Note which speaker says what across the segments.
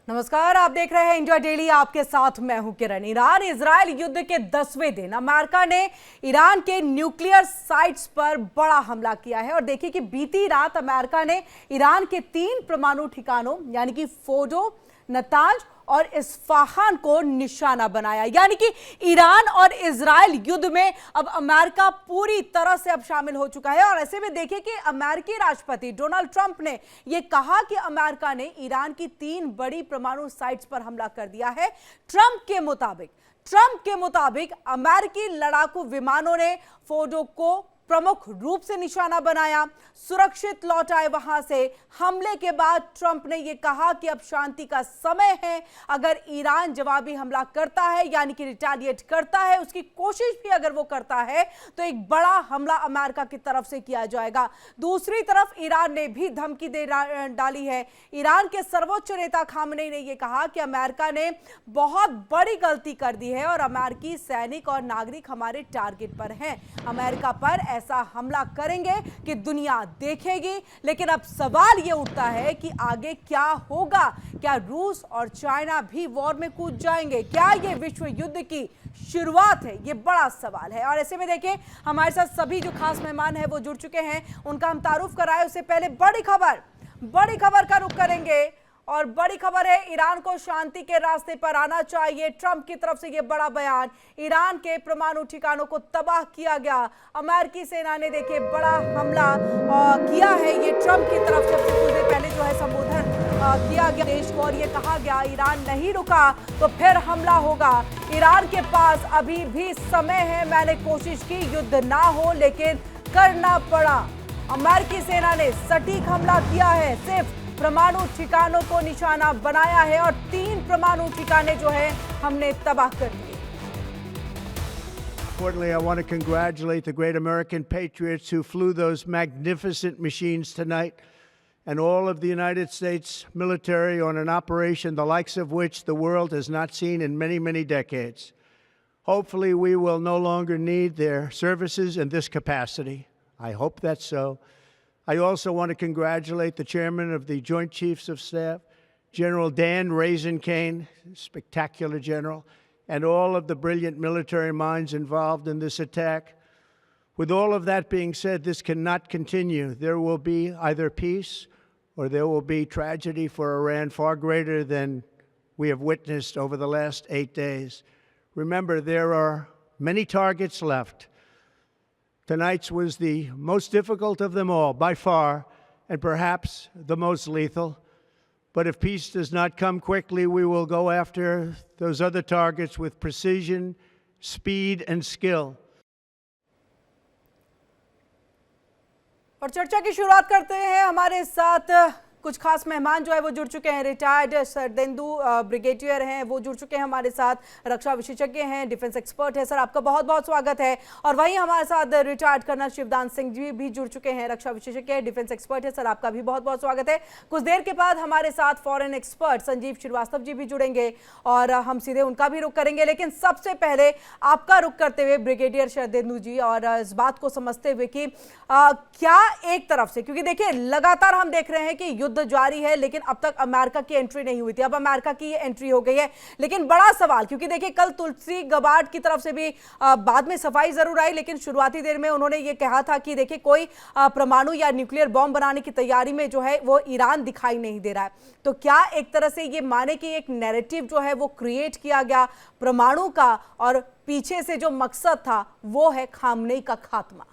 Speaker 1: नमस्कार, आप देख रहे हैं इंडिया डेली। आपके साथ मैं हूं किरण। ईरान इजरायल युद्ध के 10वें दिन अमेरिका ने ईरान के न्यूक्लियर साइट्स पर बड़ा हमला किया है। और देखिए कि बीती रात अमेरिका ने ईरान के 3 परमाणु ठिकानों यानी कि फोर्डो, नतांज और इस्फहान को निशाना बनाया। यानी कि ईरान और इजरायल युद्ध में अब अमेरिका पूरी तरह से अब शामिल हो चुका है। और ऐसे में देखिए कि अमेरिकी राष्ट्रपति डोनाल्ड ट्रंप ने यह कहा कि अमेरिका ने ईरान की 3 बड़ी परमाणु साइट्स पर हमला कर दिया है। ट्रंप के मुताबिक अमेरिकी लड़ाकू विमानों ने फोर्डो को प्रमुख रूप से निशाना बनाया, सुरक्षित लौट आए वहां से। हमले के बाद ट्रंप ने यह कहा कि अब शांति का समय है। अगर ईरान जवाबी हमला करता है यानी कि रिटेलिएट करता है, उसकी कोशिश भी अगर वो करता है, तो एक बड़ा हमला अमेरिका की तरफ से किया जाएगा। दूसरी तरफ ईरान ने भी धमकी दे डाली है। ईरान के सर्वोच्च नेता खामनेई ने यह कहा कि अमेरिका ने बहुत बड़ी गलती कर दी है और अमेरिकी सैनिक और नागरिक हमारे टारगेट पर हैं। अमेरिका पर ऐसा हमला करेंगे कि दुनिया देखेगी। लेकिन अब सवाल यह उठता है कि आगे क्या होगा। क्या रूस और चाइना भी वॉर में कूद जाएंगे? क्या यह विश्व युद्ध की शुरुआत है? यह बड़ा सवाल है। और ऐसे में देखिए, हमारे साथ सभी जो खास मेहमान हैं वो जुड़ चुके हैं। उनका हम तारुफ कराए उससे पहले बड़ी खबर का रुख करेंगे। और बड़ी खबर है, ईरान को शांति के रास्ते पर आना चाहिए। ट्रंप की तरफ से यह बड़ा बयान। ईरान के परमाणु ठिकानों को तबाह किया गया। अमेरिकी सेना ने देखिए बड़ा हमला किया है। ये ट्रंप की तरफ से कुछ देर पहले जो है संबोधन किया गया देश को, और ये कहा गया ईरान नहीं रुका तो फिर हमला होगा। ईरान के पास अभी भी समय है। मैंने कोशिश की युद्ध ना हो, लेकिन करना पड़ा। अमेरिकी सेना ने सटीक हमला किया है, सिर्फ परमाणु ठिकानों को निशाना बनाया है और 3 परमाणु ठिकाने जो है हमने तबाह कर दिए।
Speaker 2: Importantly, I want to congratulate the great American patriots who flew those magnificent machines tonight, and all of the United States military on an operation the likes of which the world has not seen in many, many decades. Hopefully, we will no longer need their services in this capacity. I hope that's so. I also want to congratulate the chairman of the Joint Chiefs of Staff, General Dan Raisin-Kane, spectacular general, and all of the brilliant military minds involved in this attack. With all of that being said, this cannot continue. There will be either peace or there will be tragedy for Iran far greater than we have witnessed over the last 8 days. Remember, there are many targets left. Tonight's was the most difficult of them all, by far, and perhaps the most lethal. But if peace does not come quickly, we will go after those other targets with precision, speed, and skill.
Speaker 1: और चर्चा की शुरुआत करते हैं। हमारे साथ कुछ खास मेहमान जो है वो जुड़ चुके हैं। रिटायर्ड शरदेंदु ब्रिगेडियर हैं, वो जुड़ चुके हैं हमारे साथ। रक्षा विशेषज्ञ हैं, डिफेंस एक्सपर्ट है। सर, आपका बहुत बहुत स्वागत है। और वहीं हमारे साथ रिटायर्ड कर्नल शिवदान सिंह जी भी जुड़ चुके हैं, रक्षा विशेषज्ञ है, डिफेंस एक्सपर्ट है। सर, आपका भी बहुत बहुत स्वागत है। कुछ देर के बाद हमारे साथ फॉरेन एक्सपर्ट संजीव श्रीवास्तव जी भी जुड़ेंगे और हम सीधे उनका भी रुख करेंगे। लेकिन सबसे पहले आपका रुख करते हुए ब्रिगेडियर शरदेंदु जी, और इस बात को समझते हुए कि क्या एक तरफ से, क्योंकि देखिए लगातार हम देख रहे हैं कि युद्ध जारी है, लेकिन अब तक अमेरिका की एंट्री नहीं हुई थी। अब अमेरिका की एंट्री हो गई है। लेकिन बड़ा सवाल, क्योंकि देखिए कल तुलसी गबार्ड की तरफ से भी बाद में सफाई जरूर आई, लेकिन शुरुआती देर में उन्होंने ये कहा था कि देखिए कोई परमाणु या न्यूक्लियर बॉम्ब बनाने की तैयारी में जो है वो ईरान दिखाई नहीं दे रहा है। तो क्या एक तरह से ये माने कि एक नैरेटिव जो है वो क्रिएट किया गया परमाणु का, और पीछे से जो मकसद था वो है खामनेई का खात्मा?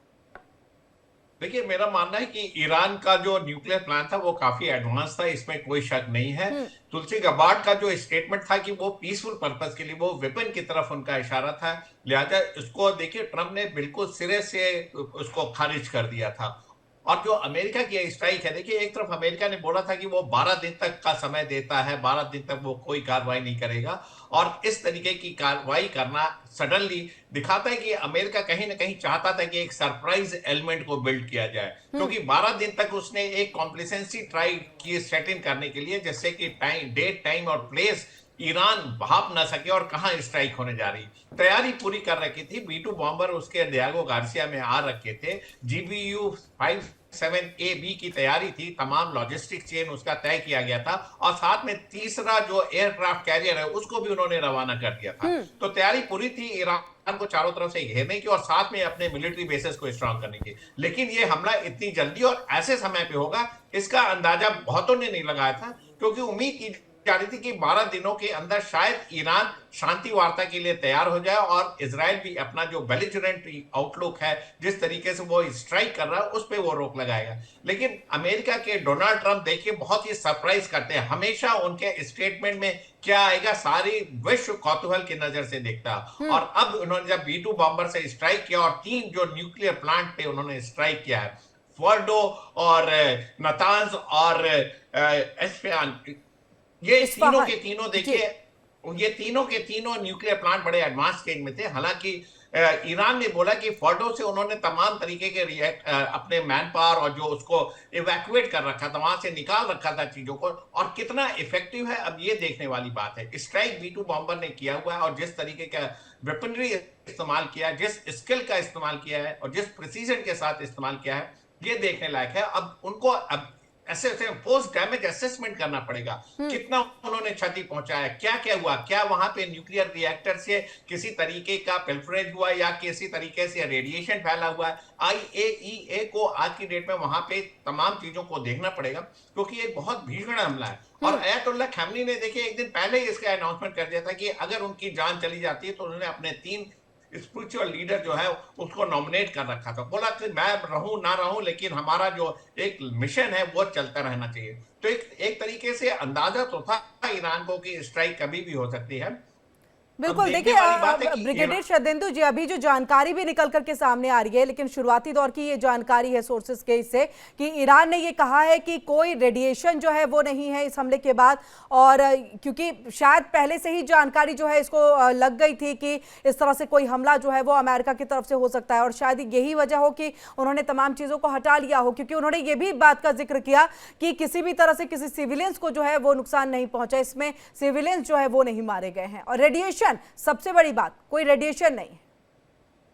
Speaker 3: देखिए, मेरा मानना है कि ईरान का जो न्यूक्लियर प्लान था वो काफी एडवांस था, इसमें कोई शक नहीं है। तुलसी गबार्ड का जो स्टेटमेंट था कि वो पीसफुल पर्पस के लिए, वो वेपन की तरफ उनका इशारा था, लिहाजा उसको देखिए ट्रंप ने बिल्कुल सिरे से उसको खारिज कर दिया था। और जो अमेरिका की स्ट्राइक है, देखिए एक तरफ अमेरिका ने बोला था कि वो 12 दिन तक का समय देता है, 12 दिन तक वो कोई कार्रवाई नहीं करेगा, और इस तरीके की कार्रवाई करना सडनली दिखाता है कि अमेरिका कहीं ना कहीं चाहता था कि एक सरप्राइज एलिमेंट को बिल्ड किया जाए, क्योंकि 12 दिन तक उसने एक कॉम्प्लिसेंसी ट्राई की सेट इन करने के लिए, जैसे कि टाइम, डेट, टाइम और प्लेस ईरान भाप ना सके और कहां स्ट्राइक होने जा रही। तैयारी पूरी कर रखी थी, B-2 बॉम्बर उसके डियागो गार्सिया में आ रखे थे, GBU 57AB की तैयारी थी, तमाम लॉजिस्टिक चेन उसका तय किया गया था, और साथ में तीसरा जो एयरक्राफ्ट कैरियर है उसको भी उन्होंने रवाना कर दिया था। तो तैयारी पूरी थी ईरान को चारों तरफ से घेरने की और साथ में अपने मिलिट्री बेसेस को स्ट्रांग करने की। लेकिन ये हमला इतनी जल्दी और ऐसे समय पे होगा, इसका अंदाजा बहुतों ने नहीं लगाया था, क्योंकि उम्मीद की जा रही थी कि 12 दिनों के अंदर शायद ईरान शांति वार्ता के लिए तैयार हो जाए और इजराइल भी अपना जो बेलिजरेंट आउटलुक है, जिस तरीके से वो स्ट्राइक कर रहा है, उस पे वो रोक लगाएगा। लेकिन अमेरिका के डोनाल्ड ट्रंप देखिए बहुत ही सरप्राइज करते हैं, हमेशा उनके स्टेटमेंट में क्या आएगा सारी विश्व कौतूहल की नजर से देखता। और अब उन्होंने जब B-2 बॉम्बर से स्ट्राइक किया और 3 जो न्यूक्लियर प्लांट पे उन्होंने स्ट्राइक किया है, फोर्डो और नतांज और एस्फहान, ये तीनों के तीनों देखिए, ये तीनों के तीनों न्यूक्लियर प्लांट बड़े एडवांस स्टेज में थे। हालांकि ईरान ने बोला कि फोर्डो से उन्होंने तमाम तरीके के अपने मैन पावर और जो उसको इवैक्यूएट कर रखा था, वहां से निकाल रखा था चीजों को, और कितना इफेक्टिव है अब ये देखने वाली बात है। स्ट्राइक B-2 बॉम्बर ने किया हुआ है और जिस तरीके का वेपनरी इस्तेमाल किया है, जिस स्किल का इस्तेमाल किया है और जिस प्रिसीजन के साथ इस्तेमाल किया है, ये देखने लायक है। अब उनको अब ऐसे पोस्ट डैमेज असेसमेंट करना पड़ेगा, कितना उन्होंने क्षति पहुंचाया, क्या क्या हुआ, क्या वहां पे न्यूक्लियर रिएक्टर से किसी तरीके का पिल्फरेज हुआ या किसी तरीके से रेडिएशन फैला हुआ है। IAEA को आज की डेट में वहां पे तमाम चीजों को देखना पड़ेगा, क्योंकि एक बहुत भीषण हमला है। और अयतुल्लाह खमेनी ने देखिए एक दिन पहले ही इसका अनाउंसमेंट कर दिया था कि अगर उनकी जान चली जाती है तो उन्होंने अपने 3 स्पिरिचुअल लीडर जो है उसको नॉमिनेट कर रखा था, बोला कि मैं रहूं ना रहूं लेकिन हमारा जो एक मिशन है वो चलता रहना चाहिए। तो एक तरीके से अंदाजा तो था ईरान को कि स्ट्राइक कभी भी हो सकती है।
Speaker 1: बिल्कुल, देखिए ब्रिगेडियर शरदेंदु जी, अभी जो जानकारी भी निकल करके सामने आ रही है, लेकिन शुरुआती दौर की ये जानकारी है सोर्सेस के इससे कि ईरान ने ये कहा है कि कोई रेडिएशन जो है वो नहीं है इस हमले के बाद, और क्योंकि शायद पहले से ही जानकारी जो है इसको लग गई थी कि इस तरह से कोई हमला जो है वो अमेरिका की तरफ से हो सकता है, और शायद यही वजह हो कि उन्होंने तमाम चीज़ों को हटा लिया हो, क्योंकि उन्होंने ये भी बात का जिक्र किया कि किसी भी तरह से किसी सिविलियंस को जो है वो नुकसान नहीं पहुंचा, इसमें सिविलियंस जो है वो नहीं मारे गए हैं। और रेडिएशन सबसे बड़ी बात, कोई रेडिएशन नहीं।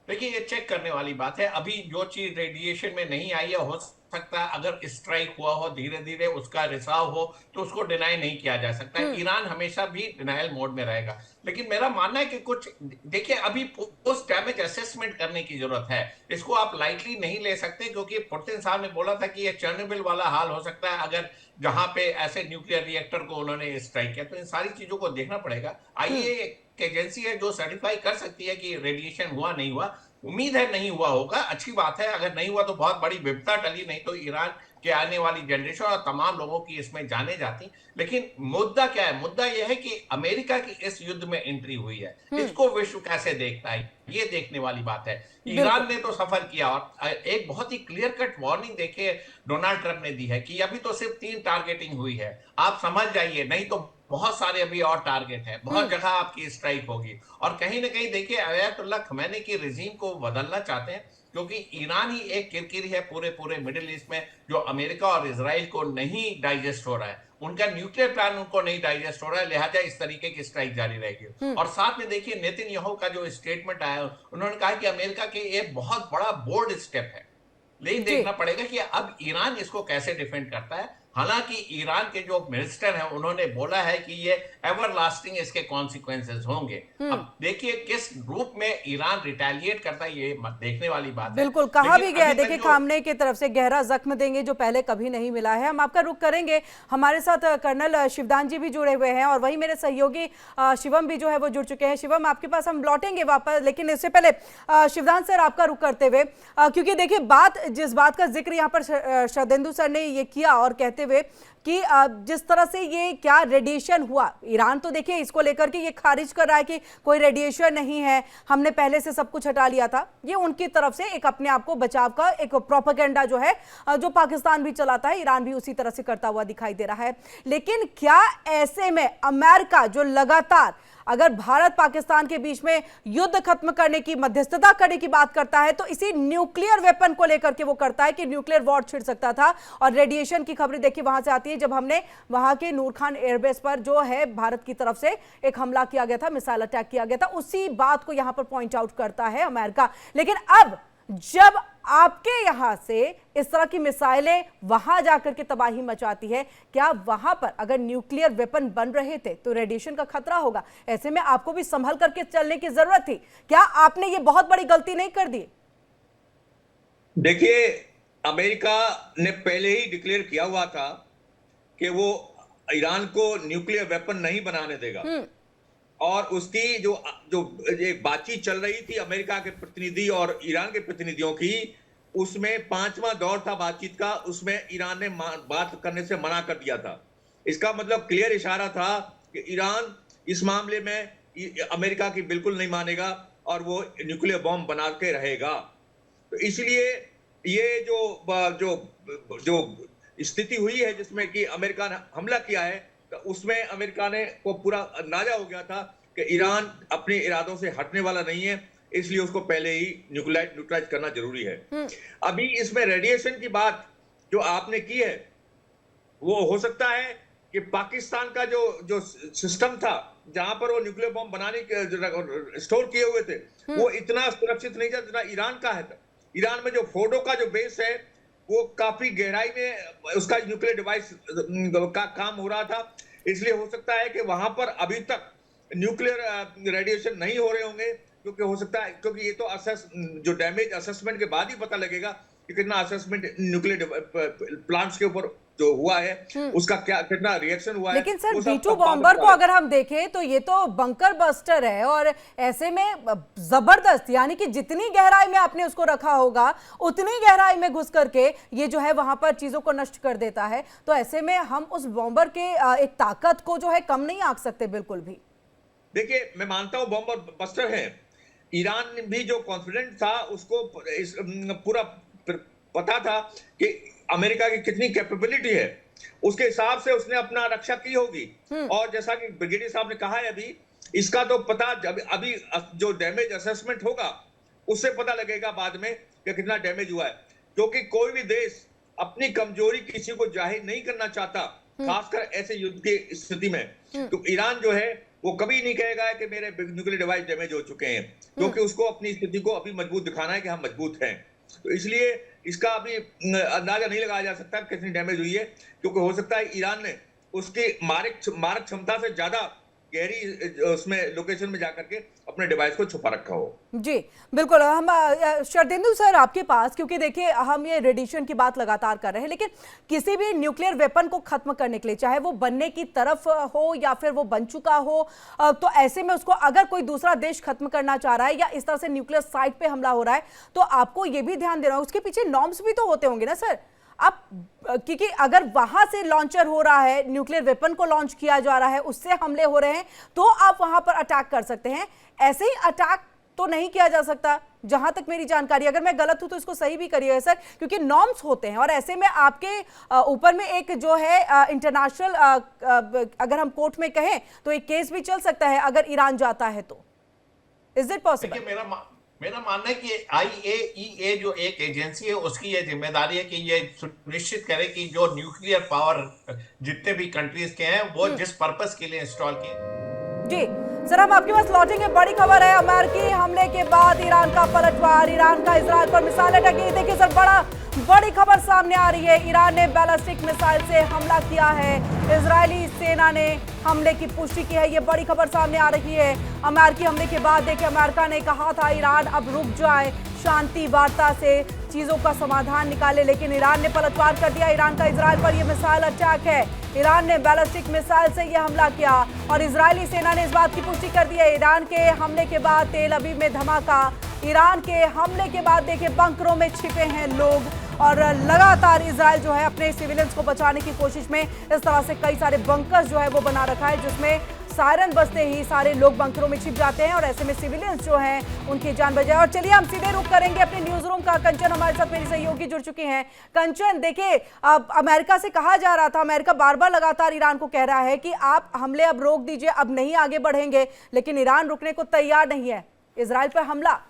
Speaker 3: देखिए ये चेक करने वाली बात है, अभी जो चीज रेडिएशन में नहीं आई है, हो सकता है अगर स्ट्राइक हुआ हो धीरे धीरे उसका रिसाव हो तो उसको डिनाई नहीं किया जा सकता। ईरान हमेशा भी डिनायल मोड में रहेगा, लेकिन मेरा मानना है कि कुछ देखिए अभी पोस्ट डैमेज असेसमेंट करने की जरूरत है, इसको आप लाइटली नहीं ले सकते, क्योंकि पुतिन साहब ने बोला था कि ये चेर्नोबिल वाला हाल हो सकता है अगर जहां पे ऐसे न्यूक्लियर रिएक्टर को उन्होंने स्ट्राइक किया। तो इन सारी चीजों को देखना पड़ेगा। IAEA एजेंसी है जो सर्टिफाई कर सकती है कि रेडिएशन हुआ नहीं हुआ। उम्मीद है नहीं हुआ होगा, अच्छी बात है, अगर नहीं हुआ तो बहुत बड़ी विपदा टली, नहीं तो ईरान के आने वाली जनरेशन और तमाम लोगों की इसमें जाने जाती। लेकिन मुद्दा क्या है, मुद्दा यह है कि अमेरिका की इस युद्ध में एंट्री हुई है, इसको विश्व कैसे देखता है, ये देखने वाली बात है। ईरान ने तो सफर किया और एक बहुत ही क्लियर कट वार्निंग देखिए डोनाल्ड ट्रंप ने दी है कि अभी तो सिर्फ 3 टारगेटिंग हुई है, आप समझ जाइए, नहीं तो बहुत सारे अभी और टारगेट हैं, बहुत जगह आपकी स्ट्राइक होगी। और कहीं ना कहीं देखिए अयतुल्लाह खमेनी की रिजीम को बदलना चाहते हैं, क्योंकि ईरान ही एक किरकिरी है पूरे मिडिल ईस्ट में जो अमेरिका और इजराइल को नहीं डाइजेस्ट हो रहा है, उनका न्यूक्लियर प्लान उनको नहीं डाइजेस्ट हो रहा है, लिहाजा इस तरीके की स्ट्राइक जारी रहेगी। और साथ में देखिए नेतन्याहू का जो स्टेटमेंट आया, उन्होंने कहा कि अमेरिका के एक बहुत बड़ा बोल्ड स्टेप है, लेकिन देखना पड़ेगा कि अब ईरान इसको कैसे डिफेंड करता है। हालांकि ईरान के जो मिनिस्टर हैं उन्होंने बोला है कि ये एवरलास्टिंग इसके कॉन्सिक्वेंसेस होंगे। अब देखिए किस रूप में ईरान रिटेलिएट करता है, ये देखने वाली बात है।
Speaker 1: बिल्कुल, कहा भी गया है, देखिए खामने की तरफ से गहरा जख्म देंगे जो पहले कभी नहीं मिला है। हम आपका रुख करेंगे, हमारे साथ कर्नल शिवदान जी भी जुड़े हुए हैं और वही मेरे सहयोगी शिवम भी जो है वो जुड़ चुके हैं। शिवम, आपके पास हम लौटेंगे वापस, लेकिन इससे पहले शिवदान सर आपका रुख करते हुए, क्योंकि देखिए जिस बात का जिक्र यहाँ पर शरदेंदु सर ने ये किया और कहते हुए कि जिस तरह से ये क्या रेडिएशन हुआ, ईरान तो देखिए इसको लेकर के ये खारिज कर रहा है कि कोई रेडिएशन नहीं है, हमने पहले से सब कुछ हटा लिया था। ये उनकी तरफ से एक अपने आप को बचाव का एक प्रोपेगेंडा जो है, जो पाकिस्तान भी चलाता है, ईरान भी उसी तरह से करता हुआ दिखाई दे रहा है। लेकिन क्या ऐसे में अमेरिका जो लगातार अगर भारत पाकिस्तान के बीच में युद्ध खत्म करने की, मध्यस्थता करने की बात करता है, तो इसी न्यूक्लियर वेपन को लेकर के वो करता है कि न्यूक्लियर वॉर छिड़ सकता था। और रेडिएशन की खबरें देखिए वहां से आती है जब हमने वहां के नूर खान एयरबेस पर जो है भारत की तरफ से एक हमला किया गया था, मिसाइल अटैक किया गया था, उसी बात को यहां पर पॉइंट आउट करता है अमेरिका। लेकिन अब जब आपके यहां से इस तरह की मिसाइलें वहां जाकर के तबाही मचाती है, क्या वहां पर अगर न्यूक्लियर वेपन बन रहे थे तो रेडिएशन का खतरा होगा? ऐसे में आपको भी संभल करके चलने की जरूरत थी। क्या आपने ये बहुत बड़ी गलती नहीं कर दी?
Speaker 4: देखिए, अमेरिका ने पहले ही डिक्लेयर किया हुआ था कि वो ईरान को न्यूक्लियर वेपन नहीं बनाने देगा। और उसकी जो एक बातचीत चल रही थी अमेरिका के प्रतिनिधि और ईरान के प्रतिनिधियों की, उसमें 5वां दौर था बातचीत का, उसमें ईरान ने बात करने से मना कर दिया था। इसका मतलब क्लियर इशारा था कि ईरान इस मामले में अमेरिका की बिल्कुल नहीं मानेगा और वो न्यूक्लियर बॉम्ब बना के रहेगा। तो इसलिए ये जो स्थिति हुई है जिसमें कि अमेरिका ने हमला किया है, तो उसमें अमेरिका ने को पूरा अंदाजा हो गया था कि ईरान अपने इरादों से हटने वाला नहीं है, इसलिए उसको पहले ही न्यूट्रलाइज करना जरूरी है। अभी इसमें रेडिएशन की बात जो आपने की है, वो हो सकता है कि पाकिस्तान का जो सिस्टम था जहां पर वो न्यूक्लियर बॉम्ब बनाने के स्टोर किए हुए थे, वो इतना सुरक्षित नहीं था जितना ईरान का है। ईरान में जो फोर्डो का जो बेस है वो काफी गहराई में उसका न्यूक्लियर डिवाइस का काम हो रहा था, इसलिए हो सकता है कि वहां पर अभी तक न्यूक्लियर रेडिएशन नहीं हो रहे होंगे, क्योंकि हो सकता है क्योंकि ये तो जो डैमेज असेसमेंट के बाद ही पता लगेगा कि कितना असेसमेंट न्यूक्लियर प्लांट्स के ऊपर जो हुआ है उसका कितना रिएक्शन हुआ है।
Speaker 1: लेकिन सर B2 बॉम्बर को अगर हम देखें तो ये तो बंकर बस्टर है, और ऐसे में जबरदस्त, यानी कि जितनी गहराई में आपने उसको रखा होगा उतनी गहराई में घुस करके ये जो है वहां पर चीजों को नष्ट कर देता है। तो ऐसे में हम उस बॉम्बर के एक ताकत को जो है कम नहीं आंक सकते बिल्कुल भी।
Speaker 4: देखिए, मैं मानता हूं बॉम्बर बस्टर है। ईरान भी जो कॉन्फिडेंट था उसको पूरा पता था कि अमेरिका की कितनी कैपेबिलिटी है, उसके हिसाब से उसने अपना रक्षा की होगी। और जैसा कि ब्रिगेडियर साहब ने कहा है, अभी इसका तो पता अभी जो डैमेज असेसमेंट होगा उससे पता लगेगा बाद में कि कितना डैमेज हुआ है, क्योंकि कोई भी देश अपनी कमजोरी किसी को जाहिर नहीं करना चाहता, खासकर ऐसे युद्ध की स्थिति में। तो ईरान जो है वो कभी नहीं कहेगा कि मेरे न्यूक्लियर डिवाइस डैमेज हो चुके हैं, क्योंकि उसको अपनी स्थिति को अभी मजबूत दिखाना है कि हम मजबूत हैं। तो इसलिए इसका अभी अंदाजा नहीं लगाया जा सकता कितनी डैमेज हुई है, क्योंकि हो सकता है ईरान ने उसकी मारक क्षमता से ज्यादा गहरी उसमें लोकेशन में जाकर के अपने डिवाइस को छुपा रखा हो।
Speaker 1: जी बिल्कुल। हम शरदेंदु सर आपके पास, क्योंकि देखिए हम ये रेडिएशन की बात लगातार कर रहे हैं, लेकिन किसी भी न्यूक्लियर वेपन को खत्म करने के लिए, चाहे वो बनने की तरफ हो या फिर वो बन चुका हो, तो ऐसे में उसको अगर कोई दूसरा देश खत्म करना चाह रहा है या इस तरह से न्यूक्लियर साइट पे हमला हो रहा है, तो आपको ये भी ध्यान देना है उसके पीछे नॉर्म्स भी तो होते होंगे ना सर। अब क्योंकि अगर वहां से लॉन्चर हो रहा है, न्यूक्लियर वेपन को लॉन्च किया जा रहा है, उससे हमले हो रहे हैं, तो आप वहां पर अटैक कर सकते हैं। ऐसे ही अटैक तो नहीं किया जा सकता, जहां तक मेरी जानकारी। अगर मैं गलत हूं तो इसको सही भी करिएगा सर, क्योंकि नॉर्म्स होते हैं और ऐसे में आपके ऊपर में एक जो है इंटरनेशनल, अगर हम कोर्ट में कहें तो एक केस भी चल सकता है अगर ईरान जाता है तो। Is it possible?
Speaker 3: मेरा मानना है कि IAEA जो एक एजेंसी है उसकी ये जिम्मेदारी है कि ये सुनिश्चित करे कि जो न्यूक्लियर पावर जितने भी कंट्रीज के हैं वो जिस पर्पस के लिए इंस्टॉल किए।
Speaker 1: जी सर, हम आपके पास लौटेंगे। बड़ी खबर है, अमेरिकी हमले के बाद ईरान का पलटवार, ईरान का इजराइल पर मिसाइल अटैक। देखिए सर, बड़ी खबर सामने आ रही है। ईरान ने बैलिस्टिक मिसाइल से हमला किया है, इजरायली सेना ने हमले की पुष्टि की है। ये बड़ी खबर सामने आ रही है। अमेरिकी हमले के बाद देखिए अमेरिका ने कहा था ईरान अब रुक जाए, शांति वार्ता से चीजों का समाधान निकाले, लेकिन ईरान ने पलटवार कर दिया। ईरान का इजराइल पर यह मिसाइल अटैक है। ईरान ने बैलिस्टिक मिसाइल से यह हमला किया और इजरायली सेना ने इस बात की पुष्टि कर दी है। ईरान के हमले के बाद तेल अवीव में धमाका। ईरान के हमले के बाद देखिए बंकरों में छिपे हैं लोग और लगातार इजराइल जो है अपने सिविलियंस को बचाने की कोशिश में इस तरह से कई सारे बंकर्स जो है वो बना रखा है, जिसमें सायरन बजते ही सारे लोग बंकरों में छिप जाते हैं और ऐसे में सिविलियंस जो हैं उनकी जान बचाए। और चलिए हम सीधे रुख करेंगे अपने न्यूज रूम का। कंचन हमारे साथ मेरी सहयोगी जुड़ चुकी हैं। कंचन, देखिए अमेरिका से कहा जा रहा था, अमेरिका बार बार लगातार ईरान को कह रहा है कि आप हमले अब रोक दीजिए, अब नहीं आगे बढ़ेंगे, लेकिन ईरान रुकने को तैयार नहीं है। इजराइल पर हमला।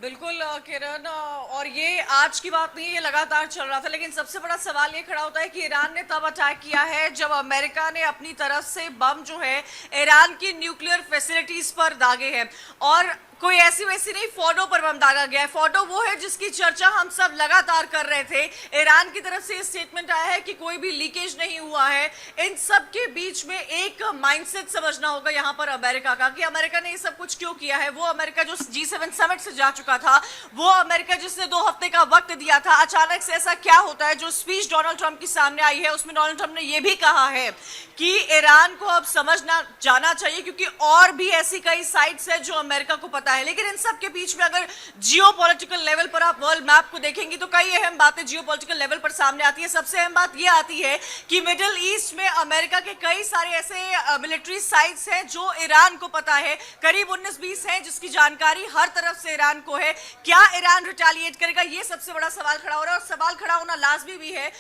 Speaker 5: बिल्कुल किरण, और ये आज की बात नहीं है, ये लगातार चल रहा था। लेकिन सबसे बड़ा सवाल ये खड़ा होता है कि ईरान ने तब अटैक किया है जब अमेरिका ने अपनी तरफ से बम जो है ईरान की न्यूक्लियर फैसिलिटीज पर दागे हैं। और कोई ऐसी वैसी नहीं, फोर्डो पर बम दागा गया है। फोर्डो वो है जिसकी चर्चा हम सब लगातार कर रहे थे। ईरान की तरफ से स्टेटमेंट आया है कि कोई भी लीकेज नहीं हुआ है। इन सब के बीच में एक माइंडसेट समझना होगा यहाँ पर अमेरिका का, कि अमेरिका ने ये सब कुछ क्यों किया है। वो अमेरिका जो G7 समिट से जा चुका था, वो अमेरिका जिसने 2 हफ्ते का वक्त दिया था, अचानक से ऐसा क्या होता है। जो स्पीच डोनाल्ड ट्रंप की सामने आई है उसमें डोनाल्ड ट्रंप ने यह भी कहा है कि ईरान को अब समझना जाना चाहिए, क्योंकि और भी ऐसी कई साइट्स है जो अमेरिका को पता है। लेकिन इन सब के बीच में अगर जियोपॉलिटिकल लेवल पर आप वर्ल्ड मैप को देखेंगे तो कई अहम बातें जियोपॉलिटिकल लेवल पर सामने आती है। सबसे अहम बात यह आती है कि मिडिल ईस्ट में अमेरिका के कई सारे ऐसे मिलिट्री साइट्स हैं जो ईरान को पता है, करीब 19-20 हैं जिसकी जानकारी हर तरफ से ईरान को है। क्या ईरान रिटेलिएट करेगा, यह सबसे बड़ा सवाल खड़ा हो रहा है। और सवाल खड़ा होना लाजमी भी है।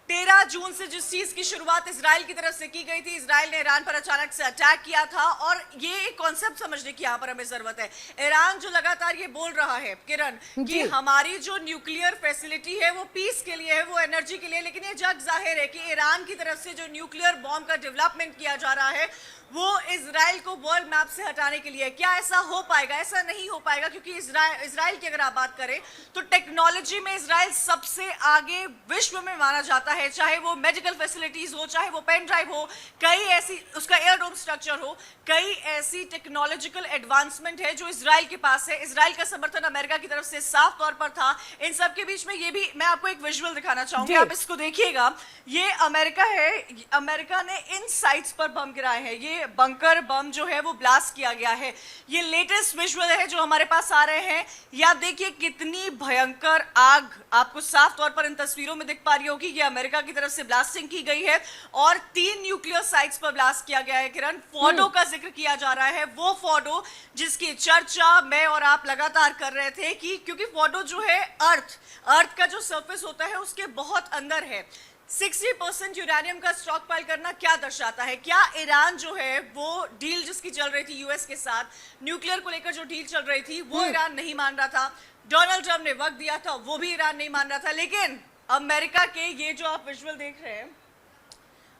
Speaker 5: 13 जून से जिस चीज की शुरुआत इजराइल की तरफ से की गई थी, इजराइल ने ईरान पर अचानक से अटैक किया था। और ये एक कॉन्सेप्ट समझने की यहाँ पर हमें जरूरत है। ईरान जो लगातार ये बोल रहा है किरण कि हमारी जो न्यूक्लियर फैसिलिटी है वो पीस के लिए है, वो एनर्जी के लिए, लेकिन ये जग जाहिर है कि ईरान की तरफ से जो न्यूक्लियर बॉम्ब का डेवलपमेंट किया जा रहा है वो इजराइल को वर्ल्ड मैप से हटाने के लिए। क्या ऐसा हो पाएगा? ऐसा नहीं हो पाएगा, क्योंकि इजराइल की अगर आप बात करें तो टेक्नोलॉजी में इजराइल सबसे आगे विश्व में माना जाता है। चाहे वो मेडिकल फैसिलिटीज हो, चाहे वो पेन ड्राइव हो, कई ऐसी उसका एयरडोम स्ट्रक्चर हो, कई ऐसी टेक्नोलॉजिकल एडवांसमेंट है जो इजराइल के पास है। इजराइल का समर्थन अमेरिका की तरफ से साफ तौर पर था। इन सब के बीच में ये भी मैं आपको एक विजुअल दिखाना चाहूंगी, आप इसको देखिएगा। ये अमेरिका है, अमेरिका ने इन साइट्स पर बम गिराए हैं। ये बंकर बम जो है वो ब्लास्ट किया गया है। ये लेटेस्ट विजुअल है जो हमारे पास आ रहे हैं। ये आप देखिए कितनी भयंकर आग आपको साफ तौर पर इन तस्वीरों में दिख पा रही होगी। ये अमेरिका की तरफ से ब्लास्टिंग की गई है और 3 न्यूक्लियर साइट्स पर ब्लास्ट किया गया है। किरण, फोर्डो का जिक्र किया जा रहा है, वो फोर्डो जिसकी चर्चा मैं और आप लगातार कर रहे थे कि क्योंकि फोर्डो जो है अर्थ का जो सरफेस होता है उसके बहुत अंदर है। 60% यूरेनियम का स्टॉक पाइल करना क्या दर्शाता है? क्या ईरान जो है वो डील जिसकी चल रही थी यूएस के साथ, न्यूक्लियर को लेकर जो डील चल रही थी वो ईरान नहीं मान रहा था। डोनाल्ड ट्रंप ने वक्त दिया था, वो भी ईरान नहीं मान रहा था। लेकिन अमेरिका के ये जो आप विजुअल देख रहे हैं,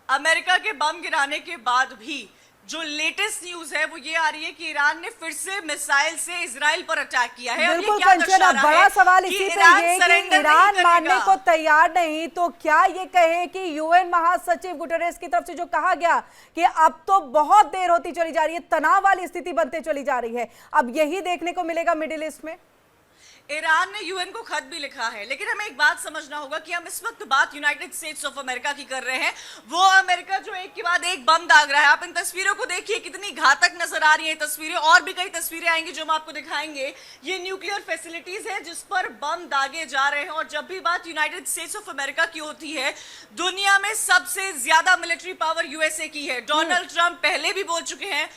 Speaker 5: अमेरिका के बम गिराने के बाद भी जो लेटेस्ट न्यूज है वो ये आ रही है कि ईरान ने फिर से मिसाइल से इजराइल पर अटैक किया है।
Speaker 1: बिल्कुल कंचना, बड़ा सवाल इसी पे ये कि ईरान मानने को तैयार नहीं, तो क्या ये कहे कि यूएन महासचिव गुटेरेस की तरफ से जो कहा गया कि अब तो बहुत देर होती चली जा रही है, तनाव वाली स्थिति बनते चली जा रही है, अब यही देखने को मिलेगा मिडिल ईस्ट में?
Speaker 5: ईरान ने यूएन को खत भी लिखा है। लेकिन हमें एक बात समझना होगा कि हम इस वक्त बात यूनाइटेड स्टेट्स ऑफ अमेरिका की कर रहे हैं। वो अमेरिका जो एक के बाद एक बम दाग रहा है। आप इन तस्वीरों को देखिए कितनी घातक नजर आ रही है तस्वीरें, और भी कई तस्वीरें आएंगी जो हम आपको दिखाएंगे। ये न्यूक्लियर फैसिलिटीज है जिस पर बम दागे जा रहे हैं। और जब भी बात यूनाइटेड स्टेट्स ऑफ अमेरिका की होती है, दुनिया में सबसे ज्यादा मिलिट्री पावर यूएसए की है। डोनाल्ड ट्रंप पहले भी बोल चुके हैं।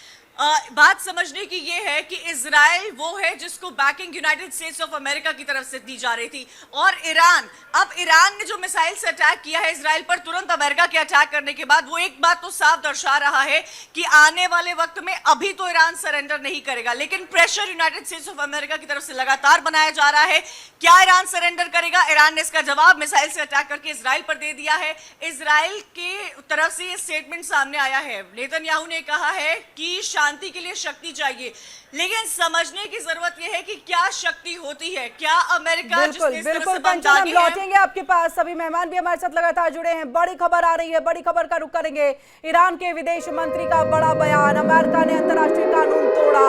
Speaker 5: बात समझने की यह है कि इजराइल वो है जिसको banking United states of America की तरफ से दी जा रही थी। और ईरान, अब ईरान ने जो मिसाइल से अटैक किया है इजराइल पर तुरंत अमेरिका के अटैक करने के बाद, वो एक बात तो साफ दर्शा रहा है कि आने वाले वक्त में अभी तो ईरान सरेंडर नहीं करेगा। लेकिन pressure United states of America की तरफ से लगातार बनाया जा रहा है। क्या ईरान सरेंडर करेगा? ईरान ने इसका जवाब मिसाइल से अटैक करके इजराइल पर दे दिया है। इजराइल के तरफ से यह स्टेटमेंट सामने आया है। नेतन्याहू ने कहा है कि शांति के लिए शक्ति चाहिए, लेकिन समझने की जरूरत यह है कि क्या शक्ति होती है। क्या अमेरिका
Speaker 1: बिल्कुल कंचना, हम लौटेंगे आपके पास। सभी मेहमान भी हमारे साथ लगातार जुड़े हैं। बड़ी खबर आ रही है, बड़ी खबर का रुख करेंगे। ईरान के विदेश मंत्री का बड़ा बयान, अमेरिका ने अंतर्राष्ट्रीय कानून तोड़ा,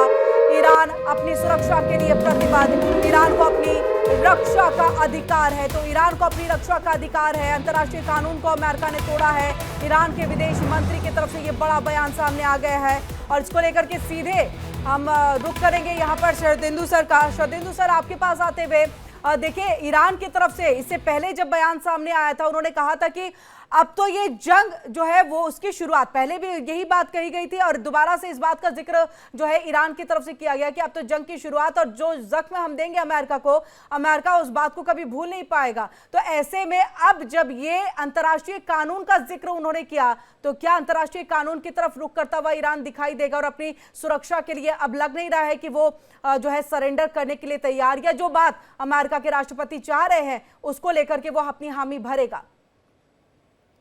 Speaker 1: ईरान अपनी सुरक्षा के लिए प्रतिबद्ध, ईरान को अपनी रक्षा का अधिकार है। तो ईरान को अपनी रक्षा का अधिकार है, अंतर्राष्ट्रीय कानून को अमेरिका ने तोड़ा है। ईरान के विदेश मंत्री की तरफ से ये बड़ा बयान सामने आ गया है और इसको लेकर के सीधे हम रुख करेंगे यहाँ पर शरदेंदु सर का। शरदेंदु सर, आपके पास आते हुए देखिए, ईरान की तरफ से इससे पहले जब बयान सामने आया था उन्होंने कहा था कि अब तो ये जंग जो है वो उसकी शुरुआत, पहले भी यही बात कही गई थी और दोबारा से इस बात का जिक्र जो है ईरान की तरफ से किया गया कि अब तो जंग की शुरुआत, और जो जख्म हम देंगे अमेरिका को, अमेरिका उस बात को कभी भूल नहीं पाएगा। तो ऐसे में अब जब ये अंतर्राष्ट्रीय कानून का जिक्र उन्होंने किया, तो क्या अंतर्राष्ट्रीय कानून की तरफ रुख करता हुआ ईरान दिखाई देगा और अपनी सुरक्षा के लिए अब लग नहीं रहा है कि वो जो है सरेंडर करने के लिए तैयार, या जो बात अमेरिका के राष्ट्रपति चाह रहे हैं उसको लेकर के वो अपनी हामी भरेगा?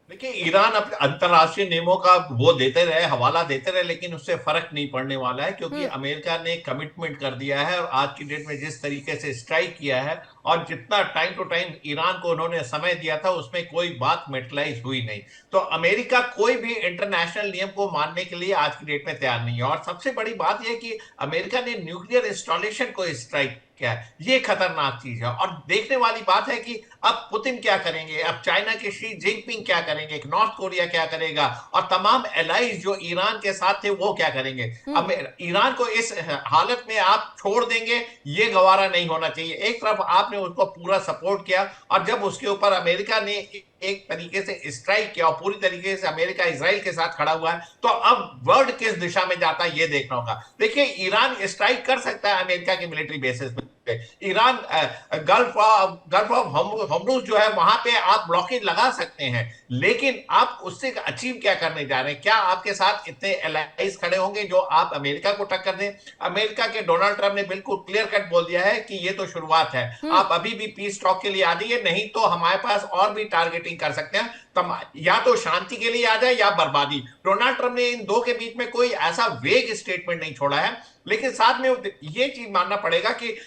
Speaker 3: देखिए, ईरान अपने अंतर्राष्ट्रीय नियमों का वो देते रहे, हवाला देते रहे, लेकिन उससे फर्क नहीं पड़ने वाला है, क्योंकि अमेरिका ने कमिटमेंट कर दिया है और आज की डेट में जिस तरीके से स्ट्राइक किया है और जितना टाइम टू टाइम ईरान को उन्होंने समय दिया था, उसमें कोई बात मेटलाइज हुई नहीं। तो अमेरिका कोई भी इंटरनेशनल नियम को मानने के लिए आज की डेट में तैयार नहीं है। और सबसे बड़ी बात यह कि अमेरिका ने न्यूक्लियर इंस्टॉलेशन को स्ट्राइक किया है, ये खतरनाक चीज है। और देखने वाली बात है कि अब पुतिन क्या करेंगे, अब चाइना के शी जिनपिंग क्या करेंगे, नॉर्थ कोरिया क्या करेगा, और तमाम एलाइज जो ईरान के साथ थे वो क्या करेंगे। अब ईरान को इस हालत में आप छोड़ देंगे, ये गवारा नहीं होना चाहिए। एक तरफ आपने उसको पूरा सपोर्ट किया और जब उसके ऊपर अमेरिका ने एक तरीके से स्ट्राइक किया और पूरी तरीके से अमेरिका इजराइल के साथ खड़ा हुआ है, तो अब वर्ल्ड किस दिशा में जाता है ये देखना होगा। देखिए, ईरान स्ट्राइक कर सकता है अमेरिका के मिलिट्री बेसिस पे। ईरान गल्फ ऑफ हॉर्मुज़ जो है वहां पे आप ब्लॉकेज लगा सकते हैं, लेकिन आप उससे अचीव क्या करने जा रहे हैं? क्या आपके साथ इतने एलाइज खड़े होंगे जो आप अमेरिका को टक्कर दें? अमेरिका के डोनाल्ड ट्रंप ने बिल्कुल क्लियर कट बोल दिया है कि ये तो शुरुआत है, आप अभी भी पीस टॉक के लिए आ जाइए, नहीं तो हमारे पास और भी टारगेटिंग कर सकते हैं, या तो शांति के लिए आ जाए या बर्बादी। डोनाल्ड ट्रंप ने इन दो के बीच में कोई ऐसा वेग स्टेटमेंट नहीं छोड़ा है, लेकिन साथ में ये चीज मानना पड़ेगा कि